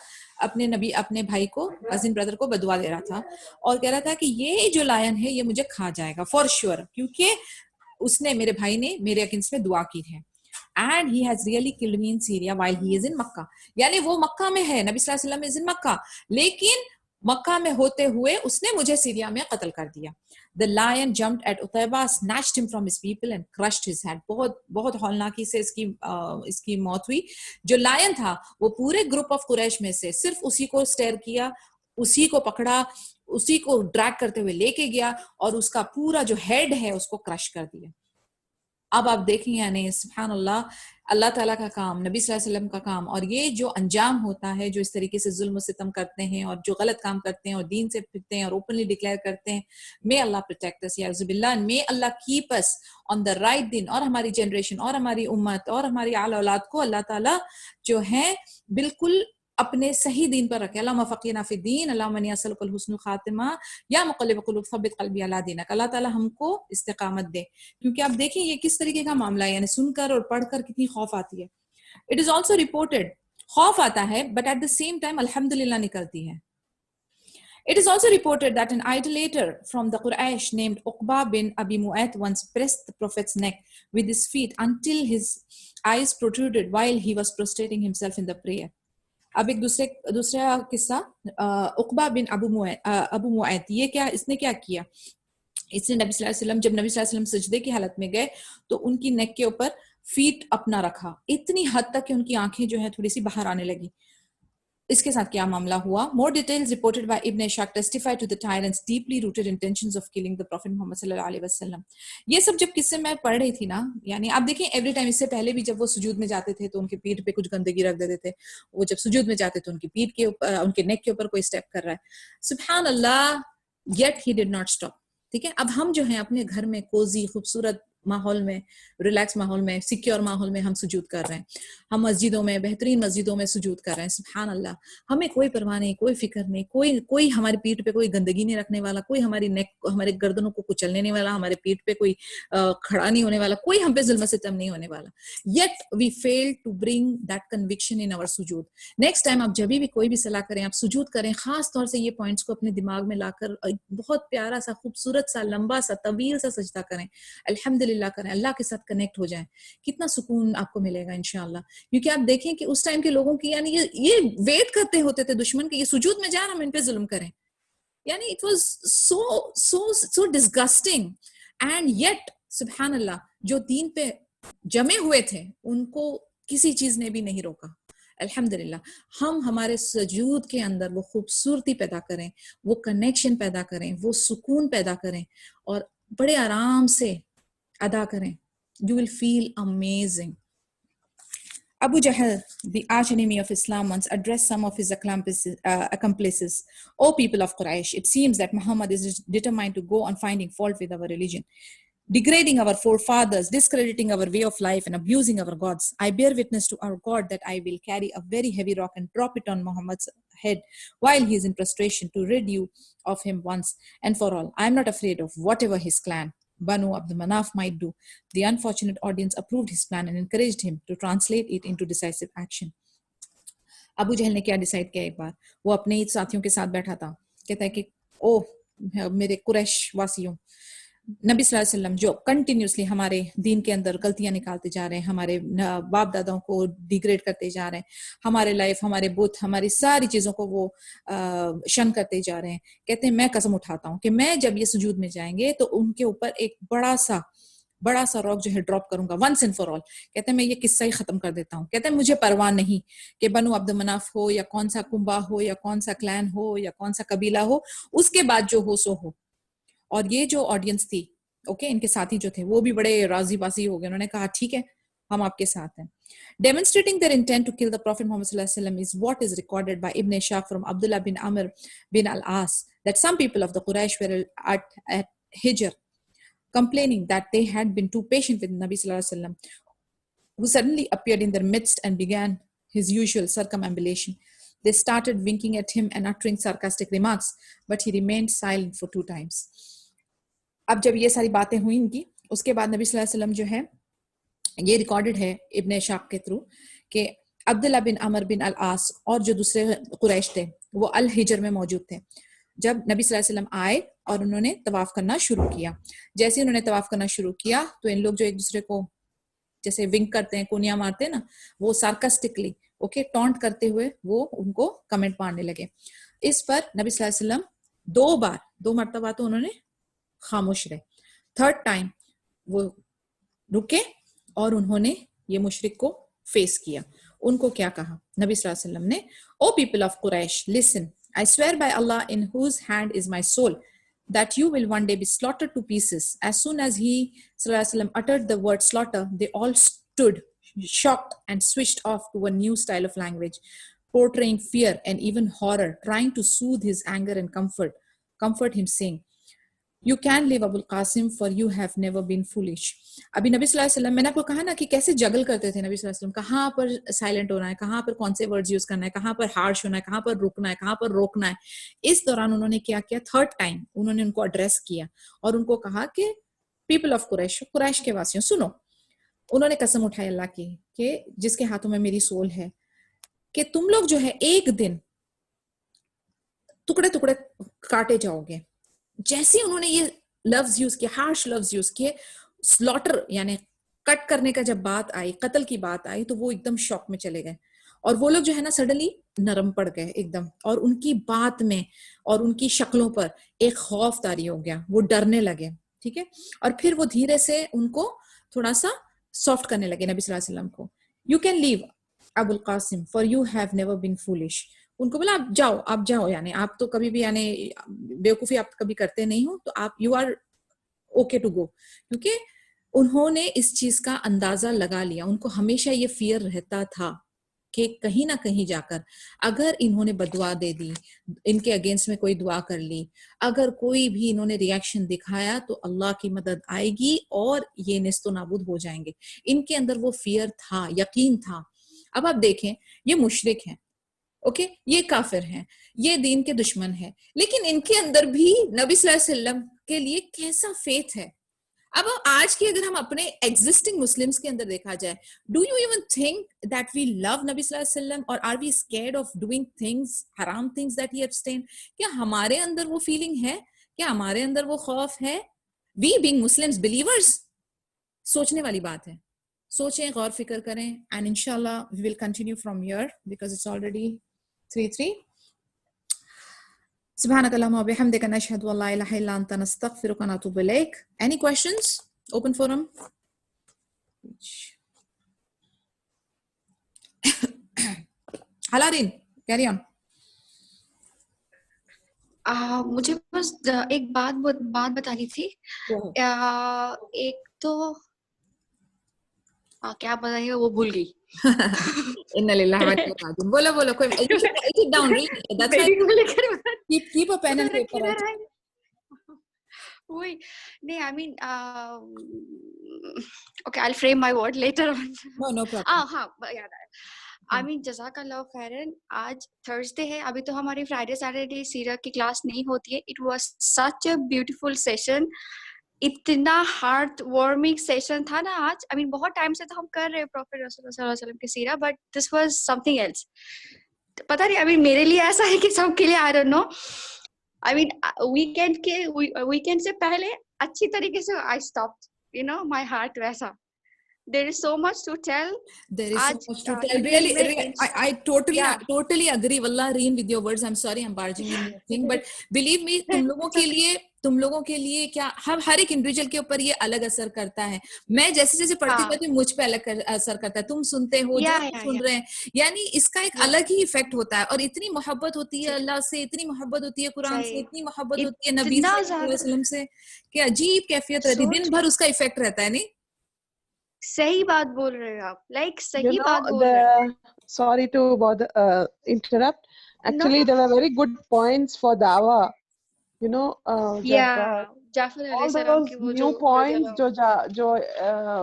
Speaker 1: अपने नबी अपने भाई को, कजिन ब्रदर को बदुआ दे रहा था और कह रहा था कि ये जो लायन है ये मुझे खा जाएगा फॉर श्योर, क्योंकि उसने, मेरे भाई ने मेरे अगेंस्ट में दुआ की है। And he has really killed me in Syria while he is in Mecca, यानी वो मक्का में है, नबी सल्लल्लाहु अलैहि वसल्लम इज इन मक्का, लेकिन मक्का में होते हुए उसने मुझे सीरिया में कत्ल कर दिया। The lion jumped at Utayba, snatched him from his people and crushed his head. बहुत बहुत हौलनाकी से इसकी मौत हुई। जो लायन था वो पूरे ग्रुप ऑफ कुरैश में से सिर्फ उसी को स्टेयर किया, उसी को पकड़ा, उसी को ड्रैग करते हुए लेके गया और उसका पूरा जो हेड है उसको क्रश कर दिया। अब आप देखें, यानी सुभान अल्लाह, अल्लाह ताला का काम, नबी सल्लल्लाहु अलैहि वसल्लम का काम, और ये जो अंजाम होता है, जो इस तरीके से जुल्म सितम करते हैं और जो गलत काम करते हैं और दीन से फिरते हैं और ओपनली डिक्लेयर करते हैं, मे अल्लाह प्रोटेक्ट अस या बिल्लाह, may Allah keep us on the right दिन, और हमारी जनरेशन और हमारी उम्मत और हमारी आल औलाद को अल्लाह ताला जो है बिल्कुल अपने सही दीन पर रखे। अल्लाहुम्मा फ़क़िहना फ़िद्दीन, अल्लाहुम्मा इन्नी असअलुकल हुस्नुल ख़ातिमा, या मुक़ल्लिबल क़ुलूब सब्बित क़ल्बी अला दीनिक। अल्लाह ताला हमको इस्तिक़ामत दे, क्योंकि आप देखें ये किस तरीके का मामला है, यानी सुनकर और पढ़कर कितनी खौफ आती है। इट इज ऑल्सो रिपोर्टेड, खौफ आता है but at the same time अल्हम्दुलिल्लाह निकलती है। It is also reported that an idolater from the Quraysh named Uqba bin Abi Mu'ayt once pressed the Prophet's neck with his feet until his eyes protruded while he was prostrating himself in the prayer. अब एक दूसरा किस्सा, उक़बा बिन अबू मुआयत, ये क्या, इसने क्या किया? इसने नबी सल्लल्लाहु अलैहि वसल्लम, जब नबी सल्लल्लाहु अलैहि वसल्लम सजदे की हालत में गए तो उनकी नेक के ऊपर फीट अपना रखा, इतनी हद तक कि उनकी आंखें जो है थोड़ी सी बाहर आने लगी। इसके साथ क्या मामला हुआ? More details reported by Ibn Ishaq testify to the tyrant's deeply rooted intentions of killing the Prophet Muhammad sallallahu alaihi wasallam. ये सब जब किस्से मैं पढ़ रही थी ना, यानी आप देखें एवरी टाइम, इससे पहले भी जब वो सुजूद में जाते थे तो उनकी पीठ पे कुछ गंदगी रख देते थे, वो जब सुजूद में जाते तो उनकी पीठ के ऊपर, उनके नेक के ऊपर कोई स्टेप कर रहा है, सुभान अल्लाह, yet he did not stop। ठीक है, अब हम जो है अपने घर में कोजी खूबसूरत माहौल में, रिलैक्स माहौल में, सिक्योर माहौल में हम सुजूद कर रहे हैं, हम मस्जिदों में, बेहतरीन मस्जिदों में सुजूद कर रहे हैं, सुभान अल्लाह, हमें कोई परवाह नहीं, कोई फिक्र नहीं, कोई हमारी पीठ पे कोई गंदगी नहीं रखने वाला, कोई हमारी नेक, हमारे गर्दनों को कुचलने नहीं वाला, हमारे पीठ पे कोई खड़ा नहीं होने वाला, कोई हम पे जुल्म सितम नहीं होने वाला। Yet we fail to bring that conviction in our सुजूद। नेक्स्ट टाइम आप जब भी कोई भी सलाह करें, आप सुजूद करें, खास तौर से ये पॉइंट्स को अपने दिमाग में लाकर बहुत प्यारा सा, खूबसूरत सा, लंबा सा, तवील सा सजदा करें, अल्हम्दुलिल्लाह करें, अल्लाह के साथ कनेक्ट हो जाएं, कितना सुकून आपको मिलेगा इंशाअल्लाह। क्योंकि आप देखें कि उस टाइम के लोगों की, यानी ये वेट करते होते थे दुश्मन के, ये सुजूद में जाए हम इन पे जुल्म करें, यानी it was so disgusting. And yet सुभान अल्लाह, जो दीन पे जमे हुए थे उनको किसी चीज ने भी नहीं रोका। अल्हम्दुलिल्लाह, हम हमारे सजूद के अंदर वो खूबसूरती पैदा करें, वो कनेक्शन पैदा करें, वो सुकून पैदा करें और बड़े आराम से अदा करें। You will feel amazing. Abu Jahl, the arch enemy of Islam, once addressed some of his accomplices. O people of Quraysh, it seems that Muhammad is determined to go on finding fault with our religion, degrading our forefathers, discrediting our way of life, and abusing our gods. I bear witness to our God that I will carry a very heavy rock and drop it on Muhammad's head while he is in prostration to rid you of him once and for all. I am not afraid of whatever his clan, Banu Abd Manaf, might do. The unfortunate audience approved his plan and encouraged him to translate it into decisive action. Abu जहल ने क्या decide किया? एक बार वो अपने ही साथियों के साथ बैठा था, कहता है कि ओह मेरे कुरैश वासियों, नबी सल्लल्लाहु अलैहि वसल्लम जो कंटिन्यूसली हमारे दीन के अंदर गलतियां निकालते जा रहे हैं, हमारे बाप दादाओं को डिग्रेड करते जा रहे हैं, हमारे लाइफ, हमारे बुत, हमारी सारी चीजों को वो शन करते जा रहे हैं। कहते हैं मैं कसम उठाता हूँ कि मैं जब ये सुजूद में जाएंगे तो उनके ऊपर एक बड़ा सा रॉक जो है ड्रॉप करूंगा वंस एंड फॉर ऑल। कहते हैं मैं ये किस्सा ही खत्म कर देता हूँ। कहते हैं मुझे परवाह नहीं कि बनु अब्द मनाफ हो या कौन सा कुंबा हो या कौन सा क्लैन हो या कौन सा कबीला हो, उसके बाद जो हो सो हो। और ये जो ऑडियंस थी, ओके, इनके साथी जो थे वो भी बड़े राजी बाजी हो गए, उन्होंने कहा ठीक है हम आपके साथ हैं। Demonstrating their intent to kill the Prophet Muhammad sallallahu alaihi wasallam is what is recorded by Ibn Ishaq from Abdullah bin Amr bin al-As, that some people of the Quraysh were at Hijr complaining that they had been too patient with Nabi sallallahu alaihi wasallam, who suddenly appeared in their midst and began his usual circumambulation. They started winking at him and uttering sarcastic remarks, but he remained silent for 2 times. अब जब ये सारी बातें हुई इनकी, उसके बाद नबी सल्लल्लाहु अलैहि वसल्लम जो है, ये रिकॉर्डेड है इब्न इशाक के थ्रू कि अब्दुल्ला बिन अमर बिन अल आस और जो दूसरे कुरैश थे वो अल हिजर में मौजूद थे. जब नबी सल्लल्लाहु अलैहि वसल्लम आए और उन्होंने तवाफ करना शुरू किया, जैसे उन्होंने तवाफ करना शुरू किया तो इन लोग जो एक दूसरे को जैसे विंक करते हैं, कुनिया मारते हैं ना, वो सार्कास्टिकली टॉन्ट करते हुए वो उनको कमेंट मारने लगे. इस पर नबी सल्लल्लाहु अलैहि वसल्लम 2 मरतबा तो उन्होंने खामोश रहे. 3rd टाइम वो रुके और उन्होंने ये मुशरिक को फेस किया. उनको क्या कहा नबी सल्लल्लाहु अलैहि वसल्लम ने, O people of Quraysh, listen, I swear by Allah in whose hand is my soul that you will one day be slaughtered to pieces. As soon as he sallallahu alaihi wasallam uttered the word slaughter, they all stood shocked and switched off to a new style of language, portraying fear and even horror, trying to soothe his anger and comfort him, saying, You can live Abul Qasim, for you have never been foolish. अभी नबी सल्लल्लाहु अलैहि वसल्लम, मैंने आपको कहा ना कि कैसे जगल करते थे नबी सल्लल्लाहु अलैहि वसल्लम, कहाँ पर साइलेंट होना है, कहाँ पर कौन से वर्ड्स यूज करना है, कहाँ पर हार्श होना है, कहाँ पर रुकना है, कहाँ पर रोकना है. इस दौरान उन्होंने क्या किया, 3rd टाइम उन्होंने उनको एड्रेस किया और उनको कहा कि पीपल ऑफ कुरैश, कुरैश के वासियों सुनो. उन्होंने कसम उठाई अल्लाह की कि जिसके हाथों में मेरी सोल है कि तुम लोग जो है एक दिन टुकड़े टुकड़े काटे जाओगे. जैसे उन्होंने ये लफ्ज यूज किए, हार्श लफ्ज यूज किए, स्लॉटर यानी कट करने का जब बात आई, कत्ल की बात आई, तो वो एकदम शॉक में चले गए और वो लोग जो है ना सडनली नरम पड़ गए एकदम, और उनकी बात में और उनकी शक्लों पर एक खौफ तारी हो गया, वो डरने लगे. ठीक है, और फिर वो धीरे से उनको थोड़ा सा सॉफ्ट करने लगे नबी सल्लल्लाहु अलैहि वसल्लम को. You can leave Abul Qasim, for you have never been foolish. उनको बोला आप जाओ, यानी आप तो कभी भी यानी बेवकूफी आप कभी करते नहीं हो, तो आप you are okay to go. क्योंकि उन्होंने इस चीज का अंदाजा लगा लिया, उनको हमेशा ये फियर रहता था कि कहीं ना कहीं जाकर अगर इन्होंने बदुआ दे दी, इनके अगेंस्ट में कोई दुआ कर ली, अगर कोई भी इन्होंने रिएक्शन दिखाया तो अल्लाह की मदद आएगी और ये निस्तो नाबूद हो जाएंगे. इनके अंदर वो फियर था, यकीन था. अब आप देखें, ये मुशरिक हैं, ओके, ये काफिर हैं, ये दीन के दुश्मन हैं, लेकिन इनके अंदर भी नबी सल्लल्लाहु अलैहि वसल्लम के लिए कैसा फेथ है. अब आज की अगर हम अपने एग्जिस्टिंग मुस्लिम्स के अंदर देखा जाए, do you even think that we love नबी सल्लल्लाहु अलैहि वसल्लम, और are we scared of doing things, हराम थिंग्स दैट ही एब्सटेन? क्या हमारे अंदर वो फीलिंग है, क्या हमारे अंदर वो खौफ है? वी बीइंग मुस्लिम्स बिलीवर्स, सोचने वाली बात है. सोचें, गौर फिक्र करें, एंड इंशाल्लाह we will continue from here because it's already 3:03. Subhanakallahumma wa bihamdika nashhadu an la ilaha illa anta nastaghfiruka wa natubu ilayk. Any questions? Open forum. Halarin, carry on.
Speaker 2: मुझे बस एक बात बतानी थी. एक तो क्या बताइए, वो भूल गई.
Speaker 1: Inna lillahi wa inna ilaihi raji'un. बोलो कोई, write it down, read it. That's why keep a pen and paper.
Speaker 2: वही नहीं, I mean okay, I'll frame my word later on.
Speaker 1: No problem.
Speaker 2: हाँ, याद आया. I mean जज़ाकल्लाह खैरन. आज Thursday है, अभी तो हमारी फ्राइडे सैटरडे सीरत की क्लास नहीं होती है. It was such a beautiful session. इतना हार्ट वार्मिंग सेशन था ना आज. आई मीन बहुत टाइम से तो हम कर रहे हैं प्रॉफेट रसूलुल्लाह सल्लल्लाहु अलैहि वसल्लम की सीरत, but this was something else. पता नहीं, आई मीन मेरे लिए ऐसा है कि सबके लिए, I don't know. I mean weekend से पहले अच्छी तरीके से I stopped, you know, my heart वैसा. There is so much to tell.
Speaker 1: There is so much to tell. Really, I totally agree. Wallah, Reen, with your words. I'm sorry, I'm barging in your thing, but believe me, तुम लोगों के लिए क्या, हम हर एक individual के ऊपर ये अलग असर करता है. मैं जैसे पढ़ती रहती हूँ, मुझ पे अलग असर करता है. तुम सुनते हो, जो सुन रहे हैं, यानी इसका एक अलग ही इफेक्ट होता है. और इतनी मोहब्बत होती है अल्लाह से, इतनी मोहब्बत होती है कुरान से, इतनी मोहब्बत होती है नबी सल्लल्लाहु अलैहि वसल्लम से, कि अजीब कैफियत रहती है. दिन भर उसका इफेक्ट रहता है. नहीं,
Speaker 2: सही बात बोल रहे हो आप. लाइक सही बात बोल रहे हो.
Speaker 3: Sorry to bother interrupt. Actually, there were very good points for Dawa. you know, जब
Speaker 2: जाफर
Speaker 3: all
Speaker 2: अलैहिस्सलाम
Speaker 3: those
Speaker 2: की वो
Speaker 3: new
Speaker 2: जो
Speaker 3: points जो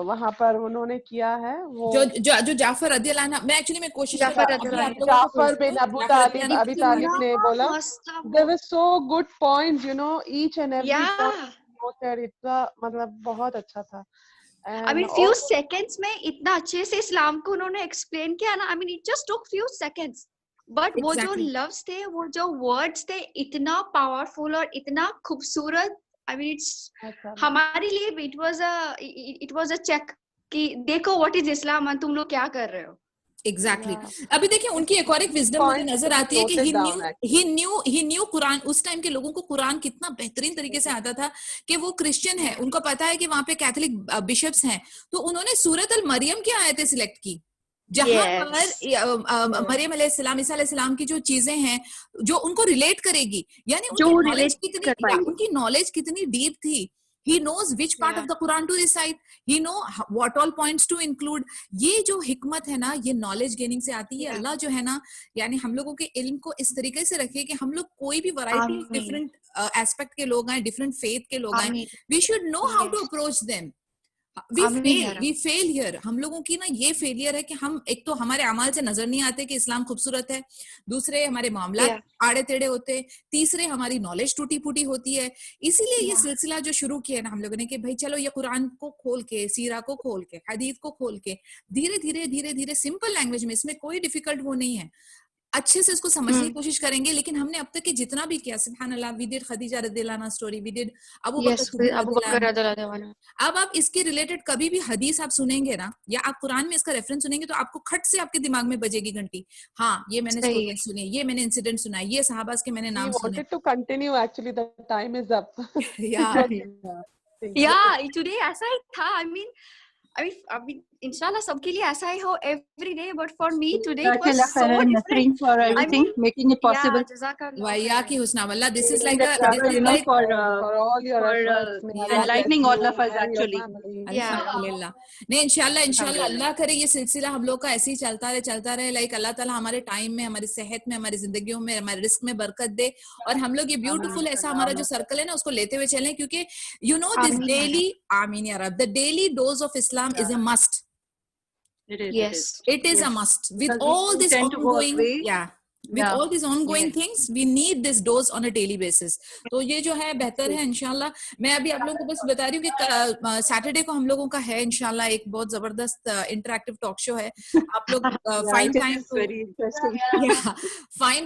Speaker 3: वहाँ पर उन्होंने किया है वो
Speaker 1: जो जाफर रदियल्लाहु अन्हु, मैं एक्चुअली मैं कोशिश
Speaker 2: जाफर
Speaker 1: करूंगी अभी आप लोगों को
Speaker 3: जाफर बिन अबू तालिब अबी तालिब ने बोला, there were so good points, you know, each and every point noted. इतना मतलब बहुत अच्छा था.
Speaker 2: I mean, few seconds में इतना अच्छे से इस्लाम को उन्होंने explain किया ना. I mean, it just took few seconds. But वो जो loves थे, वो जो words थे, इतना powerful और इतना खूबसूरत. I mean, it's हमारे लिए it was a check कि देखो what is Islam और तुम लोग क्या कर रहे हो.
Speaker 1: एग्जैक्टली अभी देखिए उनकी एक और एक विजडम मुझे नजर आती है कि ही न्यू कुरान. उस टाइम के लोगों को कुरान कितना बेहतरीन तरीके से आता था कि वो क्रिश्चियन है, उनको पता है कि वहां पे कैथोलिक बिशप्स हैं, तो उन्होंने सूरत अल मरियम की आयतें सिलेक्ट की जहां पर मरियम अलैहिस्सलाम ईसा अलैहिस्सलाम की जो चीजें हैं जो उनको रिलेट करेगी, यानी उनकी नॉलेज कितनी डीप थी. He knows which part of the Quran to recite. He know what all points to include. ये जो हिकमत है ना, ये नॉलेज गेनिंग से आती है. अल्लाह जो है ना, यानी हम लोगों के इल्म को इस तरीके से रखे कि हम लोग कोई भी वैरायटी डिफरेंट एस्पेक्ट के लोग आए, डिफरेंट फेथ के लोग आए, we should know how to approach them. we fail here. हम लोगों की ना ये फेलियर है कि हम एक तो हमारे अमाल से नजर नहीं आते कि इस्लाम खूबसूरत है, दूसरे हमारे मामला आड़े टेढ़े होते, तीसरे हमारी नॉलेज टूटी फूटी होती है. इसीलिए ये सिलसिला जो शुरू किया ना हम लोगों ने कि भाई चलो ये कुरान को खोल के, सीरा को खोल के, हदीस को खोल के धीरे धीरे सिंपल लैंग्वेज में, इसमें कोई डिफिकल्ट वो नहीं है, अच्छे से इसको समझने की कोशिश करेंगे. लेकिन हमने अब तक के जितना भी किया, सुभान अल्लाह, वी डिड खदीजा रदियल्लाहु अन्हा स्टोरी, वी डिड अबू बकर रदियल्लाहु अन्हु. अब आप इसके रिलेटेड कभी भी हदीस आप सुनेंगे ना, या आप कुरान में इसका रेफरेंस सुनेंगे, तो आपको खट से आपके दिमाग में बजेगी घंटी. हाँ, ये मैंने स्टोरी सुनी, ये मैंने इंसिडेंट सुना, ये सहाबास के मैंने नाम सुने.
Speaker 3: wanted to continue, actually the time is up.
Speaker 2: Today ऐसा ही था. I mean, inshallah सबके लिए ऐसा ही हो every day, but for me today it was so different.
Speaker 4: For everything, making it possible.
Speaker 1: Waiyaki husna wallah, this is like
Speaker 4: for all your efforts, enlightening all of us actually.
Speaker 1: अल्हम्दुलिल्लाह. नहीं, इंशाल्लाह अल्लाह करे ये सिलसिला हम लोग का ऐसे ही चलता रहे. लाइक अल्लाह ताला हमारे टाइम में, हमारी सेहत में, हमारी जिंदगियों में, हमारे रिस्क में बरकत दे, और हम लोग ये ब्यूटीफुल ऐसा हमारा जो सर्कल है ना उसको लेते हुए चलें, क्योंकि you know this daily, आमीन या रब, the daily dose of Islam is a must. It is a must. With all this ongoing, all these ongoing things, we need this dose on a daily basis. तो ये जो है बेहतर है इंशाल्लाह. मैं अभी आप लोगों को बस बता रही हूँ कि सैटरडे को हम लोगों का है इंशाल्लाह एक बहुत जबरदस्त इंटरैक्टिव टॉक शो है. आप लोग fine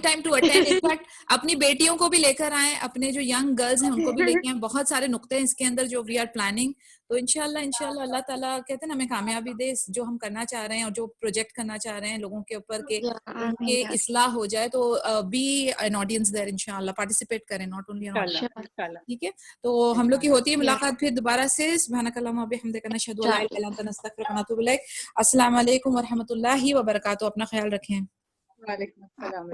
Speaker 1: time to attend. In fact अपनी बेटियों को भी लेकर आए, अपने जो यंग गर्ल्स हैं उनको भी लेके आए. बहुत सारे नुक्ते हैं इसके अंदर जो वी आर प्लानिंग. तो इंशाल्लाह अल्लाह ताला कहते हैं ना, हमें कामयाबी दे जो हम करना चाह रहे हैं और जो प्रोजेक्ट करना चाह रहे हैं लोगों के ऊपर के उनके इस्लाह हो जाए. तो बी एन ऑडियंस देयर इंशाल्लाह, पार्टिसिपेट करें, नॉट ओनली ठीक है. तो हम लोग की होती है मुलाकात फिर दोबारा से. सुब्हानकल्लाहुम्मा व बिहम्दिका नशहदु अल्ला इलाहा इल्ला अंता नस्तगफिरुका व नतूबु इलैक. अस्सलाम वालेकुम व रहमतुल्लाहि व बरकातहू. अपना ख्याल रखें.
Speaker 4: वालेकुम अस्सलाम.